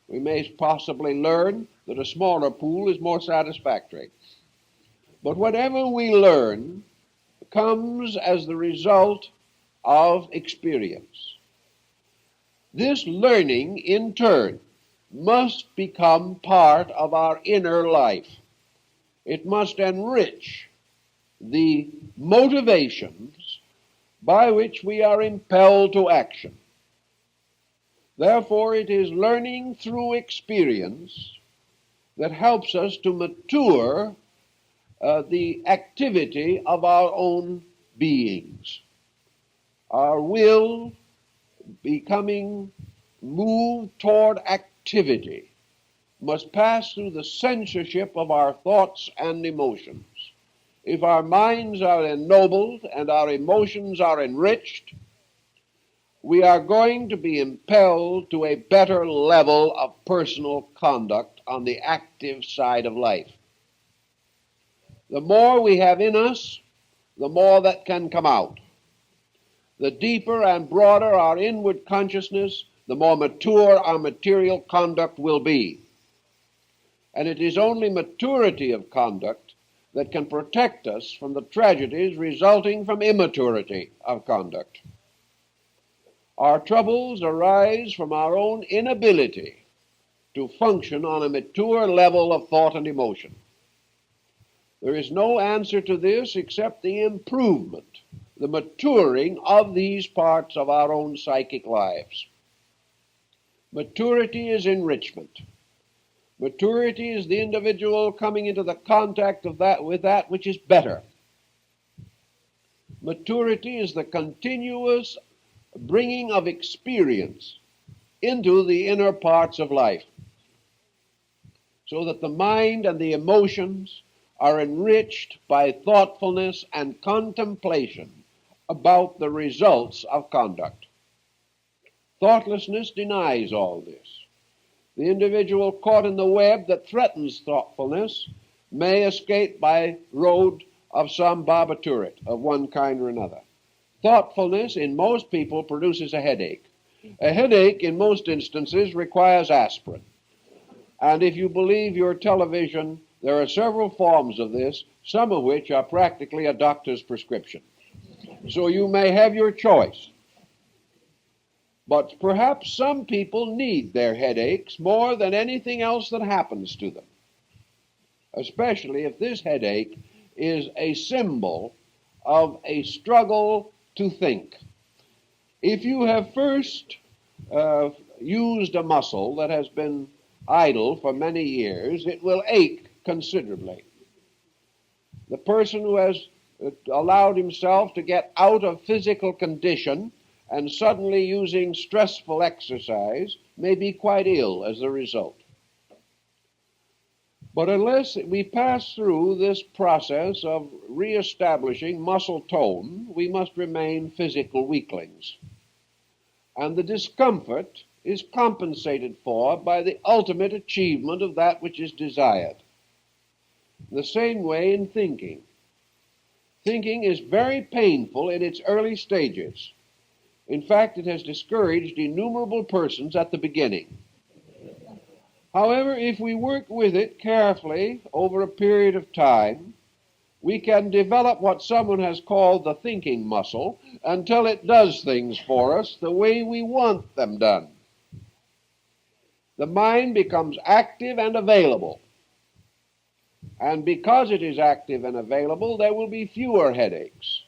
We may possibly learn that a smaller pool is more satisfactory. But whatever we learn comes as the result of experience. This learning, in turn, must become part of our inner life. It must enrich the motivations by which we are impelled to action. Therefore, it is learning through experience that helps us to mature the activity of our own beings. Our will becoming moved toward activity must pass through the censorship of our thoughts and emotions. If our minds are ennobled and our emotions are enriched, we are going to be impelled to a better level of personal conduct on the active side of life. The more we have in us, the more that can come out. The deeper and broader our inward consciousness, the more mature our material conduct will be. And it is only maturity of conduct that can protect us from the tragedies resulting from immaturity of conduct. Our troubles arise from our own inability to function on a mature level of thought and emotion. There is no answer to this except the improvement, the maturing of these parts of our own psychic lives. Maturity is enrichment. Maturity is the individual coming into the contact of that with that which is better. Maturity is the continuous bringing of experience into the inner parts of life, so that the mind and the emotions are enriched by thoughtfulness and contemplation about the results of conduct. Thoughtlessness denies all this. The individual caught in the web that threatens thoughtfulness may escape by road of some barbiturate of one kind or another. Thoughtfulness in most people produces a headache. A headache in most instances requires aspirin. And if you believe your television, there are several forms of this, some of which are practically a doctor's prescription. So you may have your choice. But perhaps some people need their headaches more than anything else that happens to them, especially if this headache is a symbol of a struggle to think. If you have first used a muscle that has been idle for many years, it will ache considerably. The person who has allowed himself to get out of physical condition and suddenly using stressful exercise may be quite ill as a result. But unless we pass through this process of reestablishing muscle tone, we must remain physical weaklings. And the discomfort is compensated for by the ultimate achievement of that which is desired. The same way in thinking. Thinking is very painful in its early stages. In fact, it has discouraged innumerable persons at the beginning. However, if we work with it carefully over a period of time, we can develop what someone has called the thinking muscle until it does things for us the way we want them done. The mind becomes active and available. And because it is active and available, there will be fewer headaches.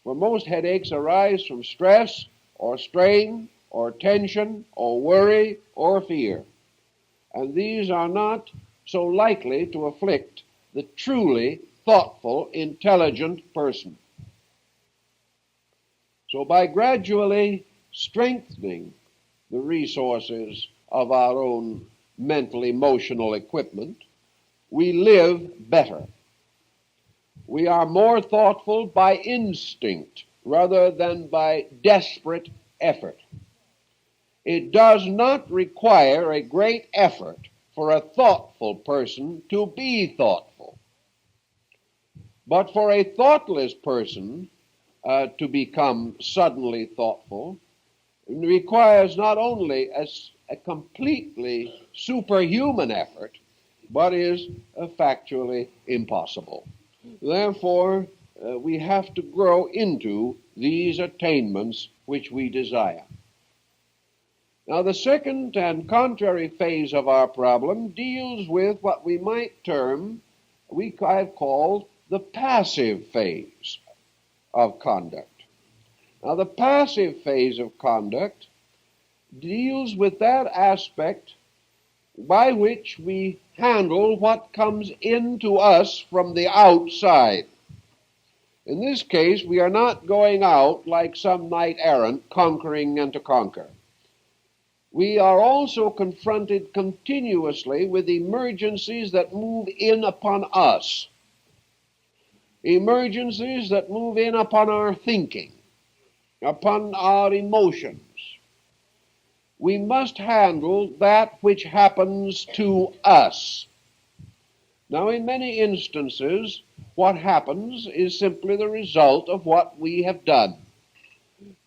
For most headaches arise from stress or strain or tension or worry or fear. And these are not so likely to afflict the truly thoughtful, intelligent person. So by gradually strengthening the resources of our own mental, emotional equipment, we live better. We are more thoughtful by instinct rather than by desperate effort. It does not require a great effort for a thoughtful person to be thoughtful. But for a thoughtless person to become suddenly thoughtful requires not only a completely superhuman effort, but is factually impossible. Therefore, we have to grow into these attainments which we desire. Now, the second and contrary phase of our problem deals with what we might term, I've called the passive phase of conduct. Now, the passive phase of conduct deals with that aspect by which we handle what comes into us from the outside. In this case, we are not going out like some knight errant conquering and to conquer. We are also confronted continuously with emergencies that move in upon us. Emergencies that move in upon our thinking, upon our emotions. We must handle that which happens to us. Now, in many instances, what happens is simply the result of what we have done.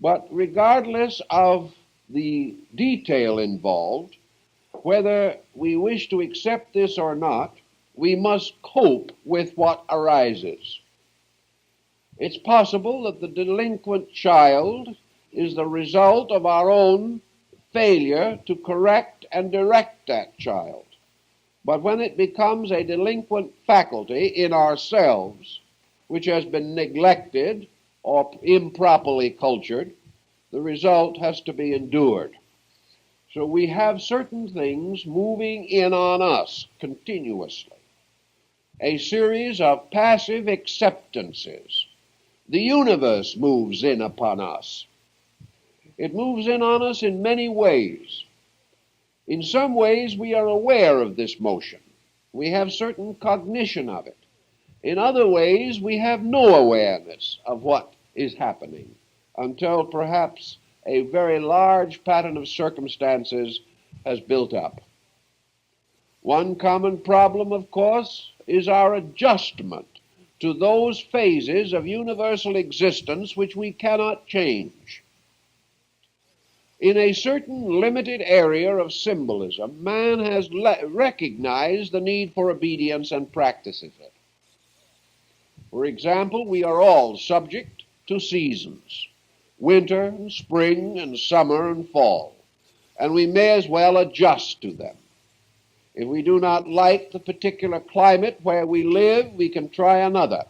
But regardless of the detail involved, whether we wish to accept this or not, we must cope with what arises. It's possible that the delinquent child is the result of our own failure to correct and direct that child. But when it becomes a delinquent faculty in ourselves, which has been neglected or improperly cultured, the result has to be endured. So we have certain things moving in on us continuously. A series of passive acceptances. The universe moves in upon us. It moves in on us in many ways. In some ways, we are aware of this motion. We have certain cognition of it. In other ways, we have no awareness of what is happening until perhaps a very large pattern of circumstances has built up. One common problem, of course, is our adjustment to those phases of universal existence which we cannot change. In a certain limited area of symbolism, man has recognized the need for obedience and practices it. For example, we are all subject to seasons, winter and spring and summer and fall, and we may as well adjust to them. If we do not like the particular climate where we live, we can try another.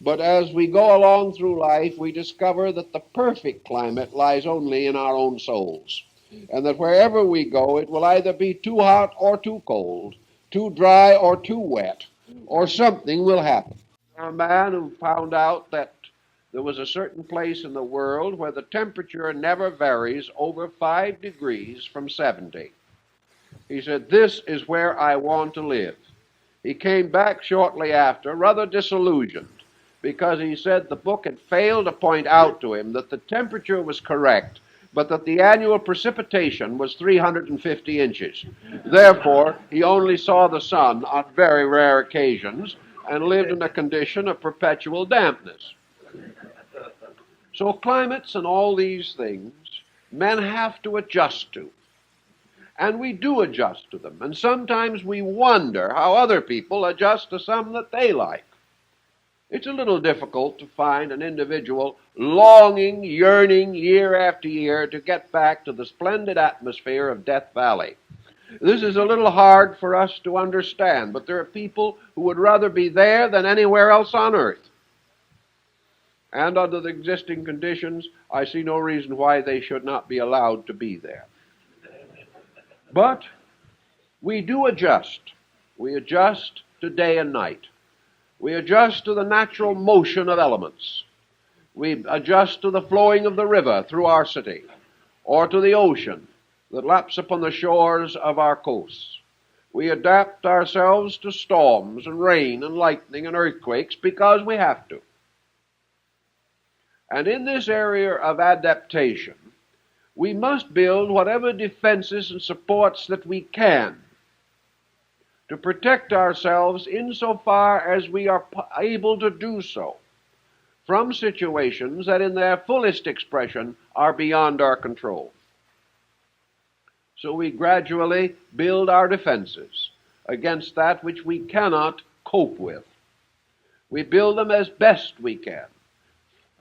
But as we go along through life, we discover that the perfect climate lies only in our own souls, and that wherever we go, it will either be too hot or too cold, too dry or too wet, or something will happen. A man who found out that there was a certain place in the world where the temperature never varies over 5 degrees from 70. He said, "This is where I want to live." He came back shortly after, rather disillusioned, because he said the book had failed to point out to him that the temperature was correct, but that the annual precipitation was 350 inches. Therefore, he only saw the sun on very rare occasions and lived in a condition of perpetual dampness. So climates and all these things, men have to adjust to. And we do adjust to them. And sometimes we wonder how other people adjust to some that they like. It's a little difficult to find an individual longing, yearning year after year to get back to the splendid atmosphere of Death Valley. This is a little hard for us to understand, but there are people who would rather be there than anywhere else on earth. And under the existing conditions, I see no reason why they should not be allowed to be there. But we do adjust. We adjust to day and night. We adjust to the natural motion of elements. We adjust to the flowing of the river through our city, or to the ocean that laps upon the shores of our coasts. We adapt ourselves to storms and rain and lightning and earthquakes because we have to. And in this area of adaptation, we must build whatever defenses and supports that we can to protect ourselves insofar as we are able to do so from situations that in their fullest expression are beyond our control. So we gradually build our defenses against that which we cannot cope with. We build them as best we can,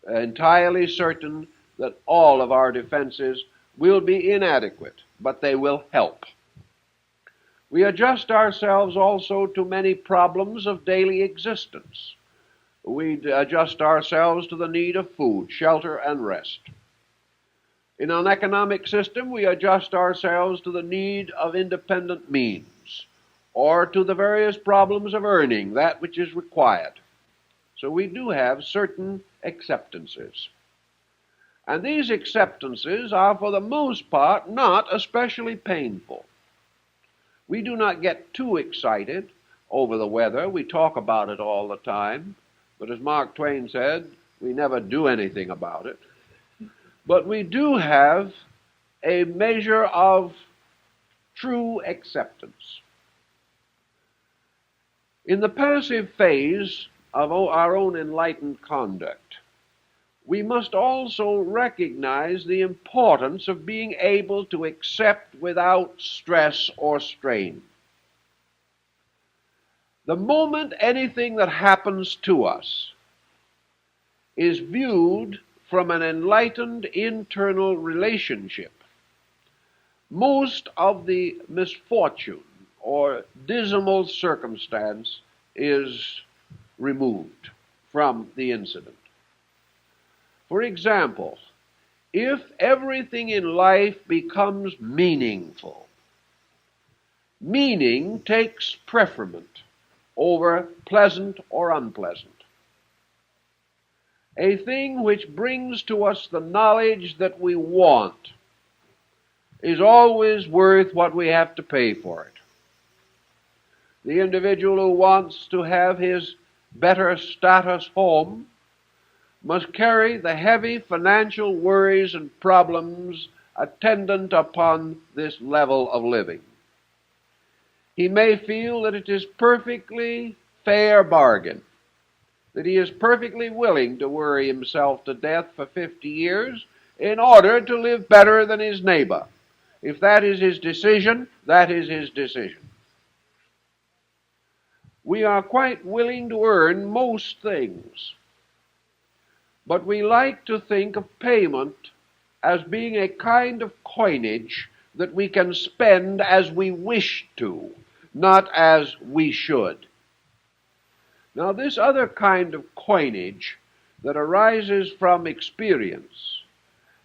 entirely certain that all of our defenses will be inadequate, but they will help. We adjust ourselves also to many problems of daily existence. We adjust ourselves to the need of food, shelter, and rest. In an economic system, we adjust ourselves to the need of independent means, or to the various problems of earning that which is required. So we do have certain acceptances. And these acceptances are, for the most part, not especially painful. We do not get too excited over the weather. We talk about it all the time. But as Mark Twain said, we never do anything about it. But we do have a measure of true acceptance. In the passive phase of our own enlightened conduct, we must also recognize the importance of being able to accept without stress or strain. The moment anything that happens to us is viewed from an enlightened internal relationship, most of the misfortune or dismal circumstance is removed from the incident. For example, if everything in life becomes meaningful, meaning takes preferment over pleasant or unpleasant. A thing which brings to us the knowledge that we want is always worth what we have to pay for it. The individual who wants to have his better status home must carry the heavy financial worries and problems attendant upon this level of living. He may feel that it is perfectly fair bargain, that he is perfectly willing to worry himself to death for 50 years in order to live better than his neighbor. If that is his decision, that is his decision. We are quite willing to earn most things, but we like to think of payment as being a kind of coinage that we can spend as we wish to, not as we should. Now, this other kind of coinage that arises from experience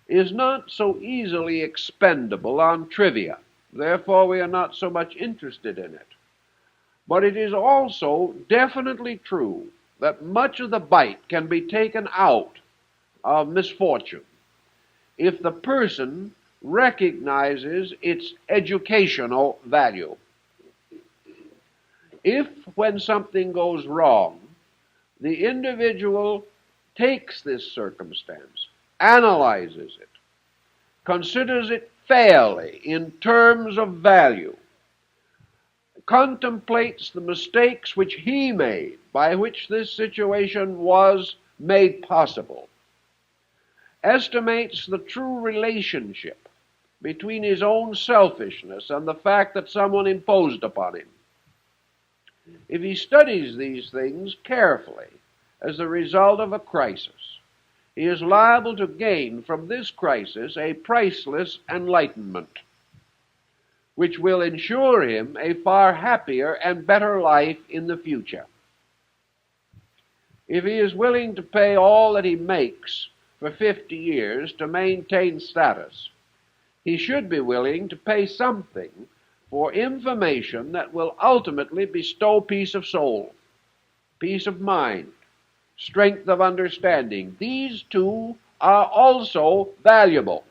is not so easily expendable on trivia. Therefore, we are not so much interested in it. But it is also definitely true that much of the bite can be taken out of misfortune if the person recognizes its educational value. If, when something goes wrong, the individual takes this circumstance, analyzes it, considers it fairly in terms of value, contemplates the mistakes which he made, by which this situation was made possible, estimates the true relationship between his own selfishness and the fact that someone imposed upon him. If he studies these things carefully as the result of a crisis, he is liable to gain from this crisis a priceless enlightenment, which will ensure him a far happier and better life in the future. If he is willing to pay all that he makes for 50 years to maintain status, he should be willing to pay something for information that will ultimately bestow peace of soul, peace of mind, strength of understanding. These two are also valuable.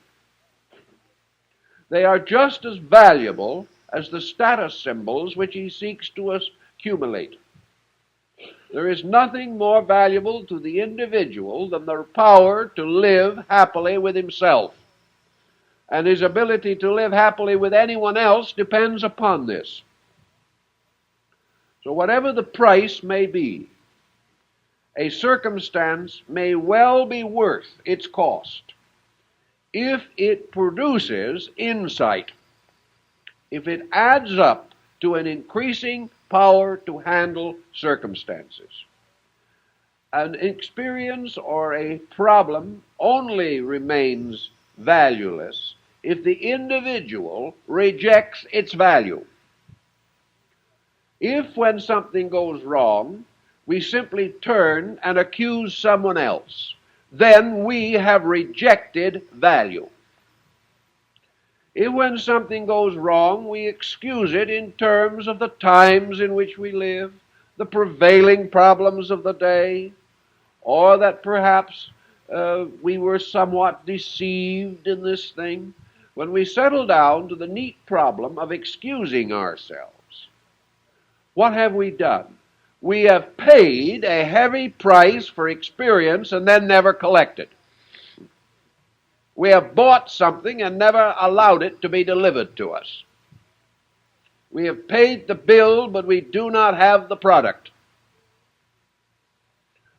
They are just as valuable as the status symbols which he seeks to accumulate. There is nothing more valuable to the individual than the power to live happily with himself. And his ability to live happily with anyone else depends upon this. So whatever the price may be, a circumstance may well be worth its cost if it produces insight, if it adds up to an increasing power to handle circumstances. An experience or a problem only remains valueless if the individual rejects its value. If, when something goes wrong, we simply turn and accuse someone else, then we have rejected value. If, when something goes wrong, we excuse it in terms of the times in which we live, the prevailing problems of the day, or that perhaps we were somewhat deceived in this thing, when we settle down to the neat problem of excusing ourselves, what have we done? We have paid a heavy price for experience and then never collected. We have bought something and never allowed it to be delivered to us. We have paid the bill, but we do not have the product.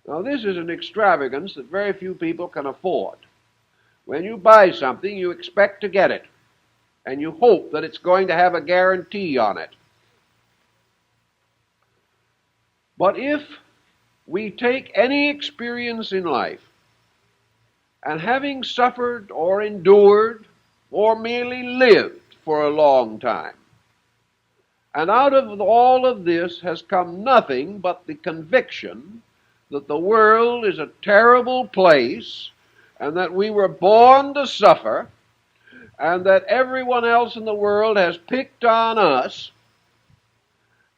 Now, this is an extravagance that very few people can afford. When you buy something, you expect to get it, and you hope that it's going to have a guarantee on it. But if we take any experience in life, and having suffered or endured or merely lived for a long time, and out of all of this has come nothing but the conviction that the world is a terrible place, and that we were born to suffer, and that everyone else in the world has picked on us,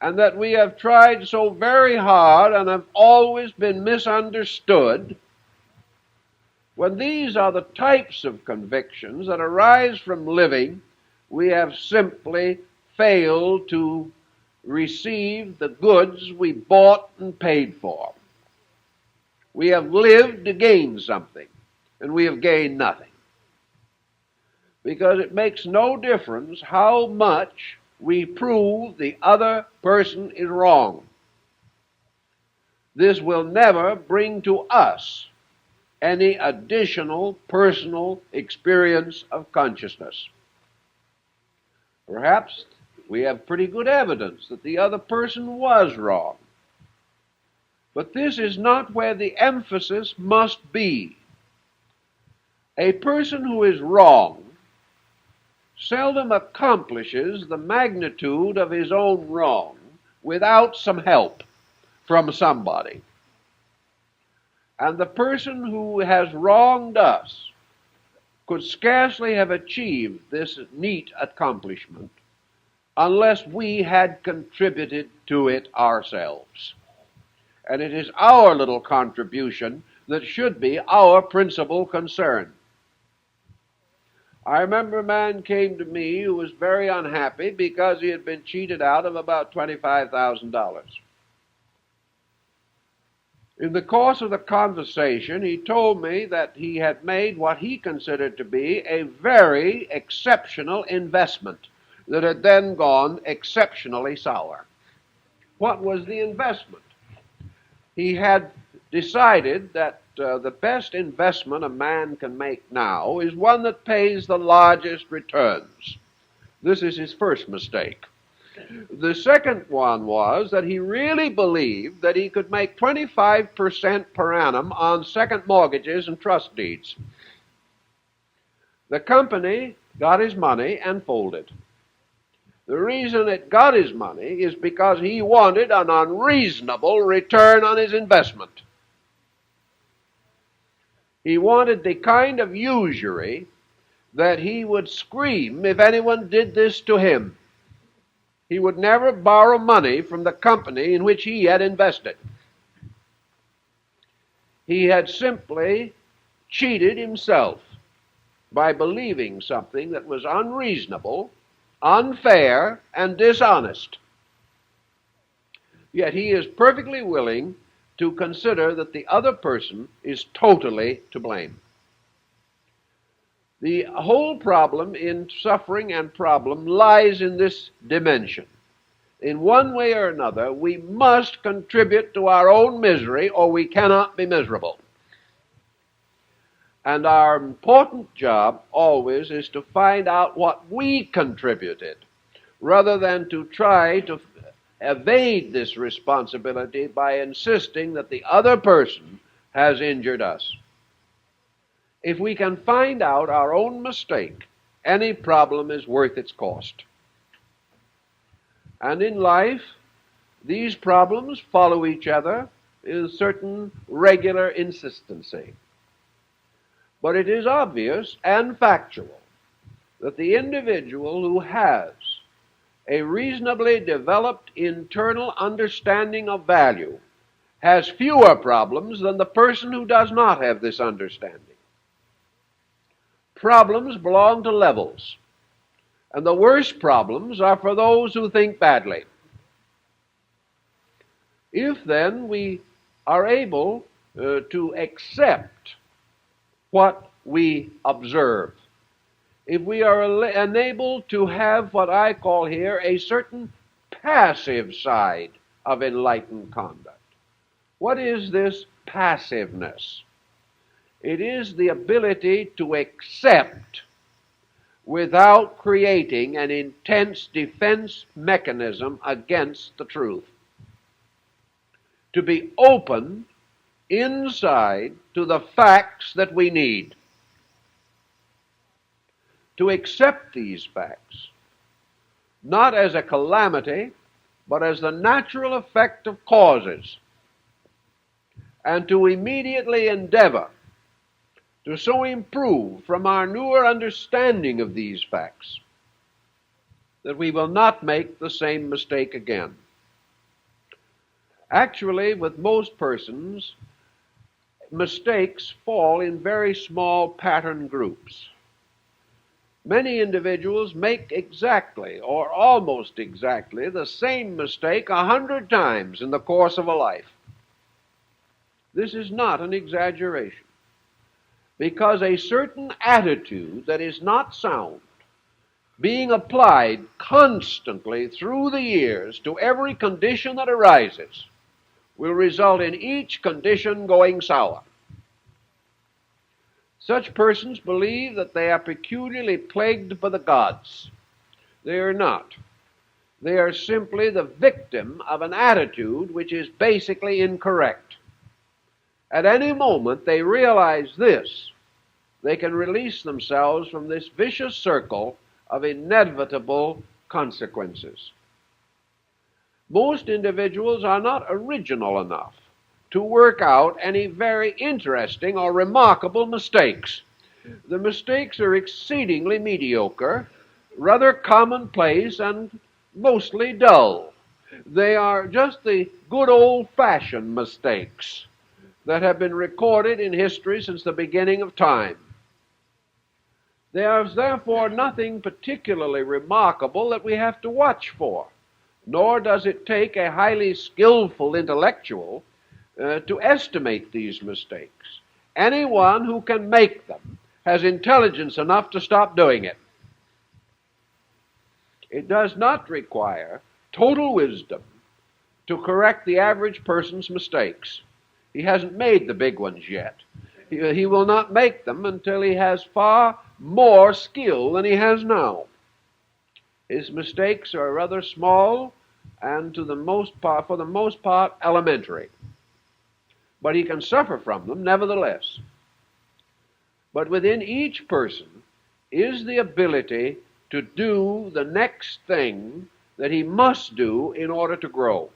and that we have tried so very hard and have always been misunderstood, when these are the types of convictions that arise from living, we have simply failed to receive the goods we bought and paid for. We have lived to gain something, and we have gained nothing. Because it makes no difference how much we prove the other person is wrong. This will never bring to us any additional personal experience of consciousness. Perhaps we have pretty good evidence that the other person was wrong. But this is not where the emphasis must be. A person who is wrong seldom accomplishes the magnitude of his own wrong without some help from somebody. And the person who has wronged us could scarcely have achieved this neat accomplishment unless we had contributed to it ourselves. And it is our little contribution that should be our principal concern. I remember a man came to me who was very unhappy because he had been cheated out of about $25,000. In the course of the conversation, he told me that he had made what he considered to be a very exceptional investment that had then gone exceptionally sour. What was the investment? He had decided that the best investment a man can make now is one that pays the largest returns. This is his first mistake. The second one was that he really believed that he could make 25% per annum on second mortgages and trust deeds. The company got his money and folded. The reason it got his money is because he wanted an unreasonable return on his investment. He wanted the kind of usury that he would scream if anyone did this to him. He would never borrow money from the company in which he had invested. He had simply cheated himself by believing something that was unreasonable, unfair, and dishonest. Yet he is perfectly willing to consider that the other person is totally to blame. The whole problem in suffering and problem lies in this dimension. In one way or another, we must contribute to our own misery or we cannot be miserable. And our important job always is to find out what we contributed, rather than to try to evade this responsibility by insisting that the other person has injured us. If we can find out our own mistake, any problem is worth its cost. And in life, these problems follow each other in certain regular insistency. But it is obvious and factual that the individual who has a reasonably developed internal understanding of value has fewer problems than the person who does not have this understanding. Problems belong to levels, and the worst problems are for those who think badly. If then we are able to accept what we observe, if we are enabled to have what I call here a certain passive side of enlightened conduct. What is this passiveness? It is the ability to accept without creating an intense defense mechanism against the truth. To be open inside to the facts that we need. To accept these facts, not as a calamity, but as the natural effect of causes, and to immediately endeavor to so improve from our newer understanding of these facts that we will not make the same mistake again. Actually, with most persons, mistakes fall in very small pattern groups. Many individuals make exactly or almost exactly the same mistake 100 times in the course of a life. This is not an exaggeration, because a certain attitude that is not sound, being applied constantly through the years to every condition that arises, will result in each condition going sour. Such persons believe that they are peculiarly plagued by the gods. They are not. They are simply the victim of an attitude which is basically incorrect. At any moment they realize this, they can release themselves from this vicious circle of inevitable consequences. Most individuals are not original enough to work out any very interesting or remarkable mistakes. The mistakes are exceedingly mediocre, rather commonplace, and mostly dull. They are just the good old-fashioned mistakes that have been recorded in history since the beginning of time. There is therefore nothing particularly remarkable that we have to watch for, nor does it take a highly skillful intellectual to estimate these mistakes. Anyone who can make them has intelligence enough to stop doing it. It does not require total wisdom to correct the average person's mistakes. He hasn't made the big ones yet. He will not make them until he has far more skill than he has now. His mistakes are rather small and for the most part, elementary. But he can suffer from them nevertheless. But within each person is the ability to do the next thing that he must do in order to grow.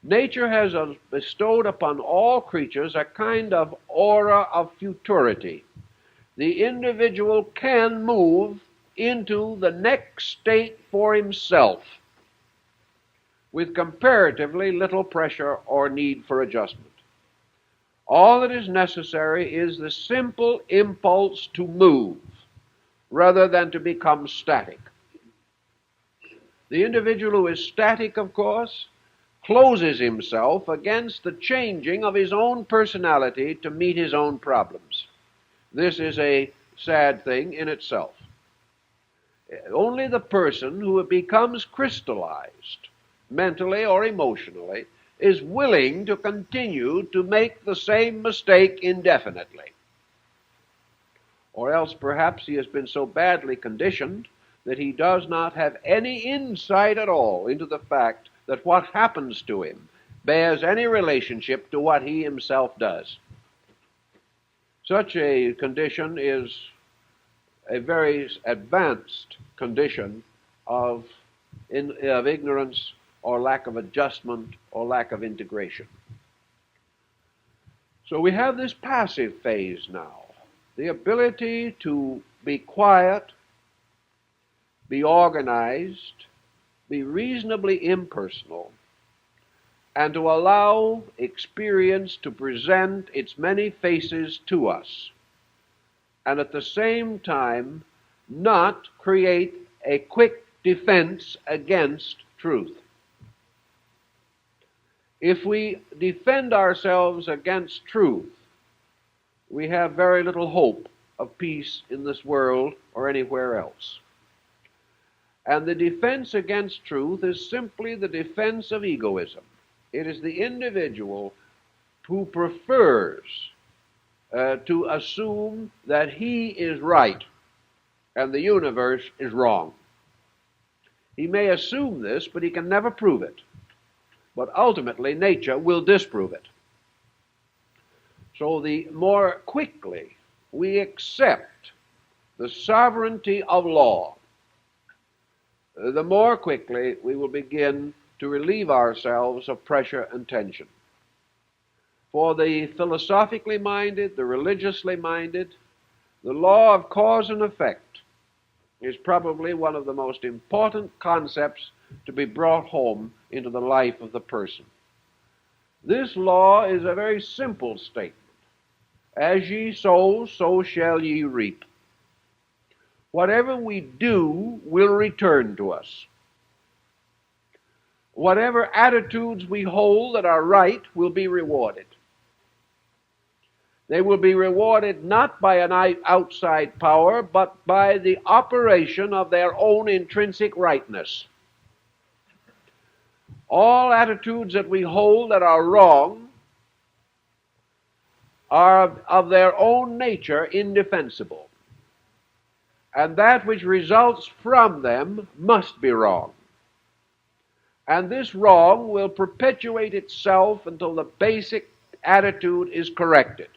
Nature has bestowed upon all creatures a kind of aura of futurity. The individual can move into the next state for himself with comparatively little pressure or need for adjustment. All that is necessary is the simple impulse to move rather than to become static. The individual who is static, of course, closes himself against the changing of his own personality to meet his own problems. This is a sad thing in itself. Only the person who becomes crystallized, mentally or emotionally, is willing to continue to make the same mistake indefinitely. Or else perhaps he has been so badly conditioned that he does not have any insight at all into the fact that what happens to him bears any relationship to what he himself does. Such a condition is a very advanced condition of ignorance or lack of adjustment or lack of integration. So we have this passive phase now, the ability to be quiet, be organized, be reasonably impersonal, and to allow experience to present its many faces to us, and at the same time not create a quick defense against truth. If we defend ourselves against truth, we have very little hope of peace in this world or anywhere else. And the defense against truth is simply the defense of egoism. It is the individual who prefers to assume that he is right and the universe is wrong. He may assume this, but he can never prove it. But ultimately, nature will disprove it. So the more quickly we accept the sovereignty of law, the more quickly we will begin to relieve ourselves of pressure and tension. For the philosophically minded, the religiously minded, the law of cause and effect is probably one of the most important concepts to be brought home into the life of the person. This law is a very simple statement. As ye sow, so shall ye reap. Whatever we do will return to us. Whatever attitudes we hold that are right will be rewarded. They will be rewarded not by an outside power, but by the operation of their own intrinsic rightness. All attitudes that we hold that are wrong are of their own nature indefensible. And that which results from them must be wrong. And this wrong will perpetuate itself until the basic attitude is corrected.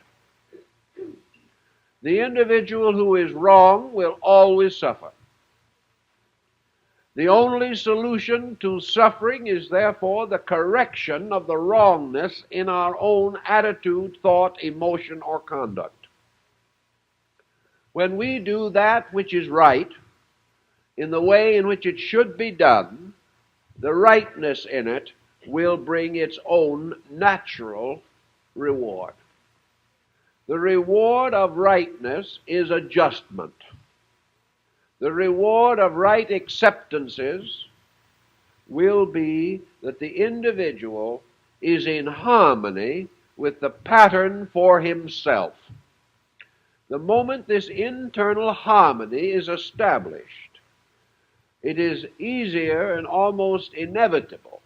The individual who is wrong will always suffer. The only solution to suffering is therefore the correction of the wrongness in our own attitude, thought, emotion, or conduct. When we do that which is right, in the way in which it should be done, the rightness in it will bring its own natural reward. The reward of rightness is adjustment. The reward of right acceptances will be that the individual is in harmony with the pattern for himself. The moment this internal harmony is established, it is easier and almost inevitable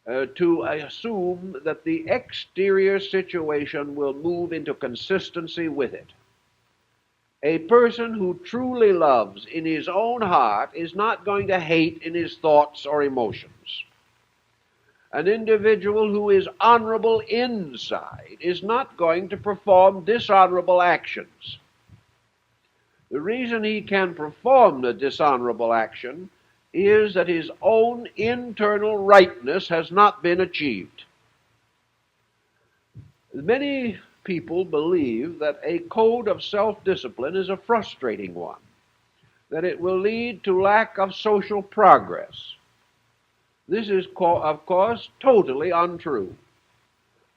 to assume that the exterior situation will move into consistency with it. A person who truly loves in his own heart is not going to hate in his thoughts or emotions. An individual who is honorable inside is not going to perform dishonorable actions. The reason he can perform the dishonorable action is that his own internal rightness has not been achieved. Many people believe that a code of self-discipline is a frustrating one, that it will lead to lack of social progress. This is, of course, totally untrue.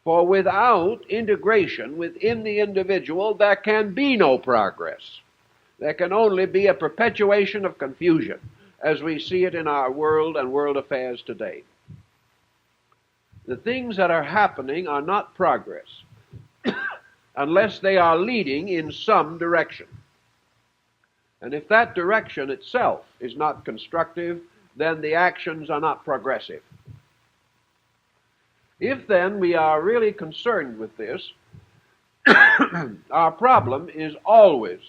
For without integration within the individual, there can be no progress. There can only be a perpetuation of confusion, as we see it in our world and world affairs today. The things that are happening are not progress unless they are leading in some direction. And if that direction itself is not constructive, then the actions are not progressive. If then we are really concerned with this, our problem is always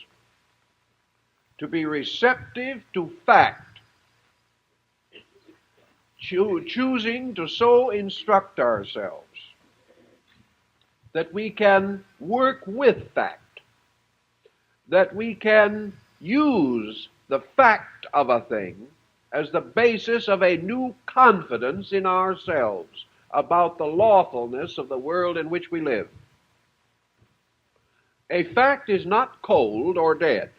to be receptive to fact, choosing to so instruct ourselves that we can work with fact, that we can use the fact of a thing as the basis of a new confidence in ourselves about the lawfulness of the world in which we live. A fact is not cold or dead.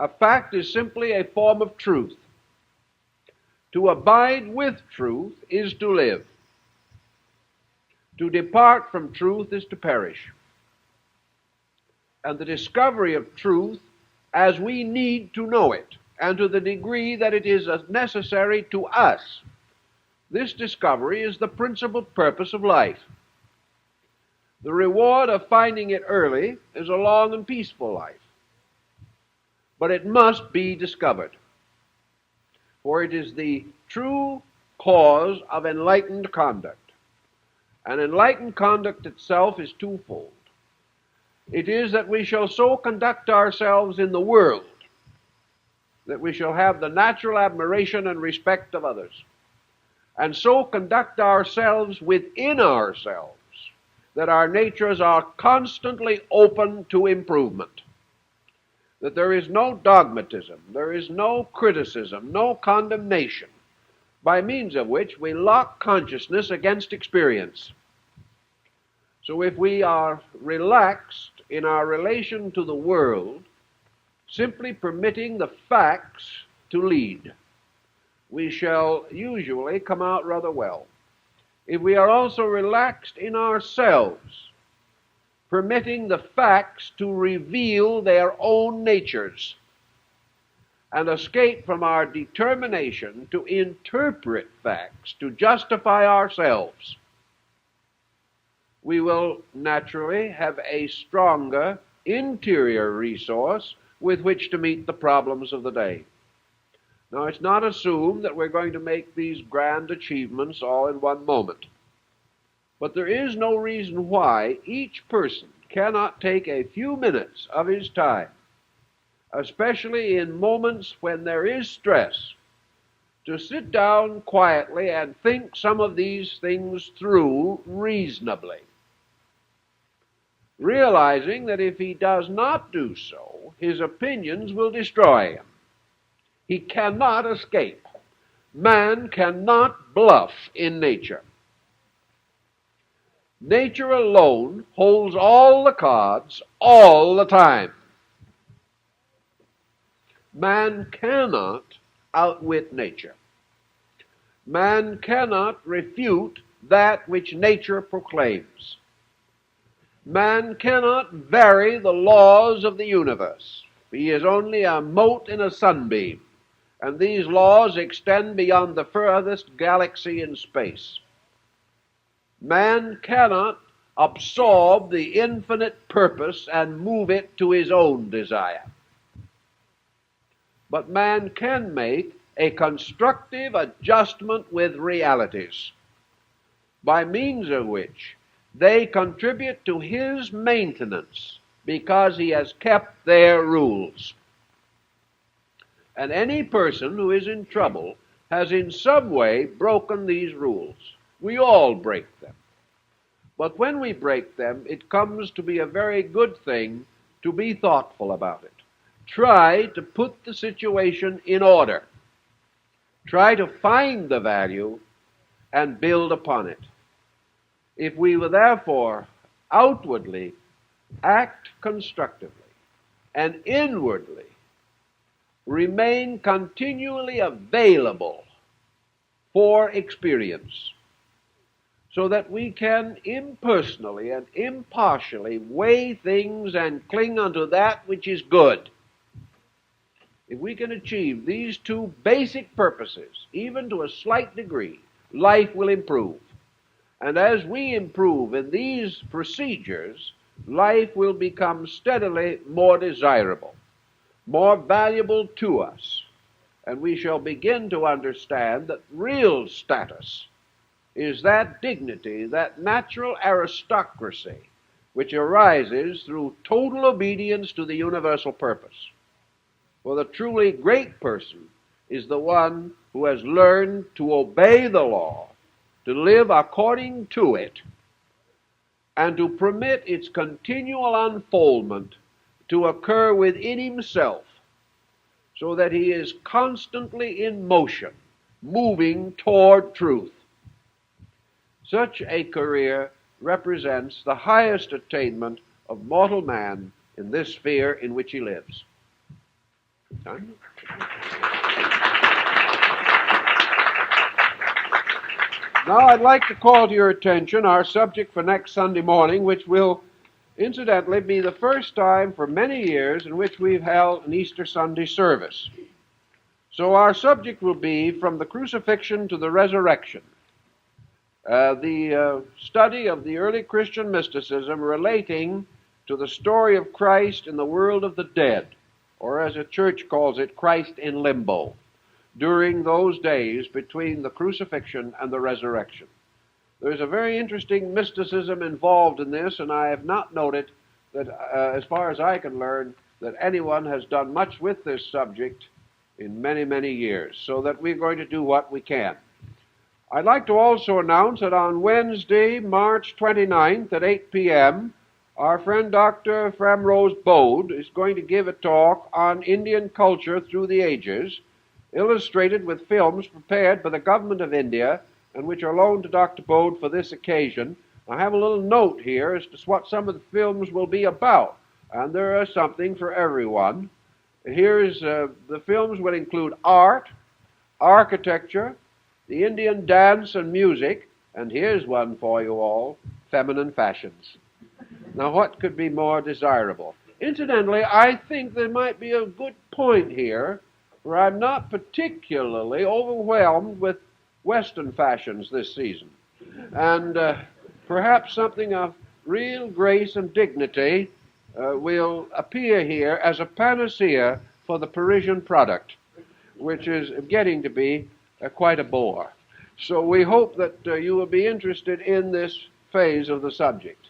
A fact is simply a form of truth. To abide with truth is to live. To depart from truth is to perish. And the discovery of truth, as we need to know it, and to the degree that it is necessary to us, this discovery is the principal purpose of life. The reward of finding it early is a long and peaceful life. But it must be discovered, for it is the true cause of enlightened conduct. And enlightened conduct itself is twofold. It is that we shall so conduct ourselves in the world that we shall have the natural admiration and respect of others, and so conduct ourselves within ourselves that our natures are constantly open to improvement, that there is no dogmatism, there is no criticism, no condemnation, by means of which we lock consciousness against experience. So if we are relaxed in our relation to the world, simply permitting the facts to lead, we shall usually come out rather well. If we are also relaxed in ourselves, permitting the facts to reveal their own natures, and escape from our determination to interpret facts to justify ourselves, we will naturally have a stronger interior resource with which to meet the problems of the day. Now, it's not assumed that we're going to make these grand achievements all in one moment. But there is no reason why each person cannot take a few minutes of his time, especially in moments when there is stress, to sit down quietly and think some of these things through reasonably, realizing that if he does not do so, his opinions will destroy him. He cannot escape. Man cannot bluff in nature. Nature alone holds all the cards all the time. Man cannot outwit nature. Man cannot refute that which nature proclaims. Man cannot vary the laws of the universe. He is only a mote in a sunbeam, and these laws extend beyond the furthest galaxy in space. Man cannot absorb the infinite purpose and move it to his own desire. But man can make a constructive adjustment with realities, by means of which they contribute to his maintenance because he has kept their rules. And any person who is in trouble has in some way broken these rules. We all break them. But when we break them, it comes to be a very good thing to be thoughtful about it. Try to put the situation in order. Try to find the value and build upon it. If we will therefore outwardly act constructively and inwardly remain continually available for experience, so that we can impersonally and impartially weigh things and cling unto that which is good. If we can achieve these two basic purposes, even to a slight degree, life will improve. And as we improve in these procedures, life will become steadily more desirable, more valuable to us, and we shall begin to understand that real status is that dignity, that natural aristocracy, which arises through total obedience to the universal purpose. For the truly great person is the one who has learned to obey the law, to live according to it, and to permit its continual unfoldment to occur within himself, so that he is constantly in motion, moving toward truth. Such a career represents the highest attainment of mortal man in this sphere in which he lives. Done? Now I'd like to call to your attention our subject for next Sunday morning, which will incidentally be the first time for many years in which we've held an Easter Sunday service. So our subject will be From the Crucifixion to the Resurrection, the study of the early Christian mysticism relating to the story of Christ in the world of the dead, or as a church calls it, Christ in limbo, during those days between the crucifixion and the resurrection. There's a very interesting mysticism involved in this, and I have not noted that, as far as I can learn, that anyone has done much with this subject in many, many years, so that we're going to do what we can. I'd like to also announce that on Wednesday, March 29th at 8 p.m., our friend Dr. Framrose Bode is going to give a talk on Indian culture through the ages, illustrated with films prepared by the government of India and which are loaned to Dr. Bode for this occasion. I have a little note here as to what some of the films will be about, and there is something for everyone. Here's the films will include art, architecture, the Indian dance and music, and here's one for you all, feminine fashions. Now, what could be more desirable? Incidentally, I think there might be a good point here where I'm not particularly overwhelmed with Western fashions this season. And perhaps something of real grace and dignity will appear here as a panacea for the Parisian product, which is getting to be quite a bore. So we hope that you will be interested in this phase of the subject.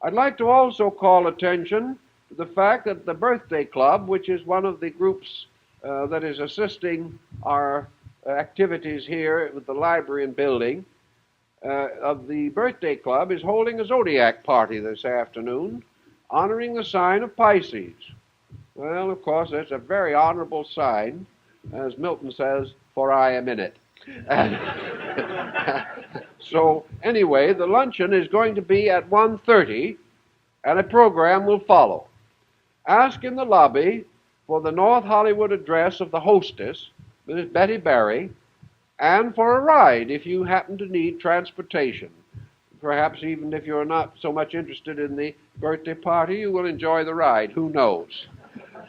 I'd like to also call attention to the fact that the Birthday Club, which is one of the groups that is assisting our activities here with the library and building, of the Birthday Club, is holding a zodiac party this afternoon, honoring the sign of Pisces. Well, of course, that's a very honorable sign, as Milton says, for I am in it. So, anyway, the luncheon is going to be at 1:30, and a program will follow. Ask in the lobby for the North Hollywood address of the hostess, Mrs. Betty Barry, and for a ride if you happen to need transportation. Perhaps even if you're not so much interested in the birthday party, you will enjoy the ride. Who knows?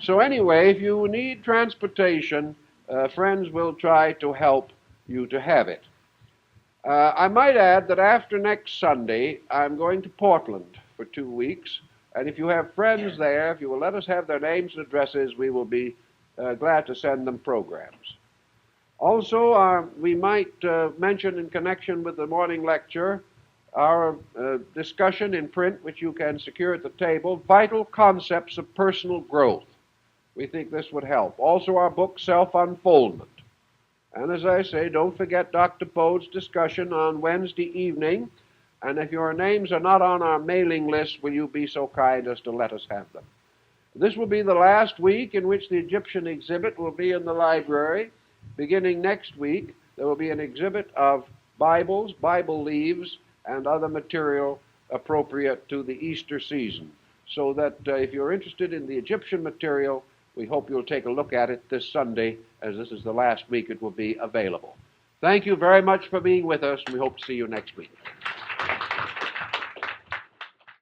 So anyway, if you need transportation, friends will try to help you to have it. I might add that after next Sunday, I'm going to Portland for 2 weeks, and if you have friends there, if you will let us have their names and addresses, we will be glad to send them programs. Also, we might mention in connection with the morning lecture our discussion in print, which you can secure at the table, Vital Concepts of Personal Growth. We think this would help. Also, our book, Self-Unfoldment. And as I say, don't forget Dr. Bode's discussion on Wednesday evening. And if your names are not on our mailing list, will you be so kind as to let us have them? This will be the last week in which the Egyptian exhibit will be in the library. Beginning next week, there will be an exhibit of Bibles, Bible leaves, and other material appropriate to the Easter season. So that if you're interested in the Egyptian material, we hope you'll take a look at it this Sunday, as this is the last week it will be available. Thank you very much for being with us, and we hope to see you next week.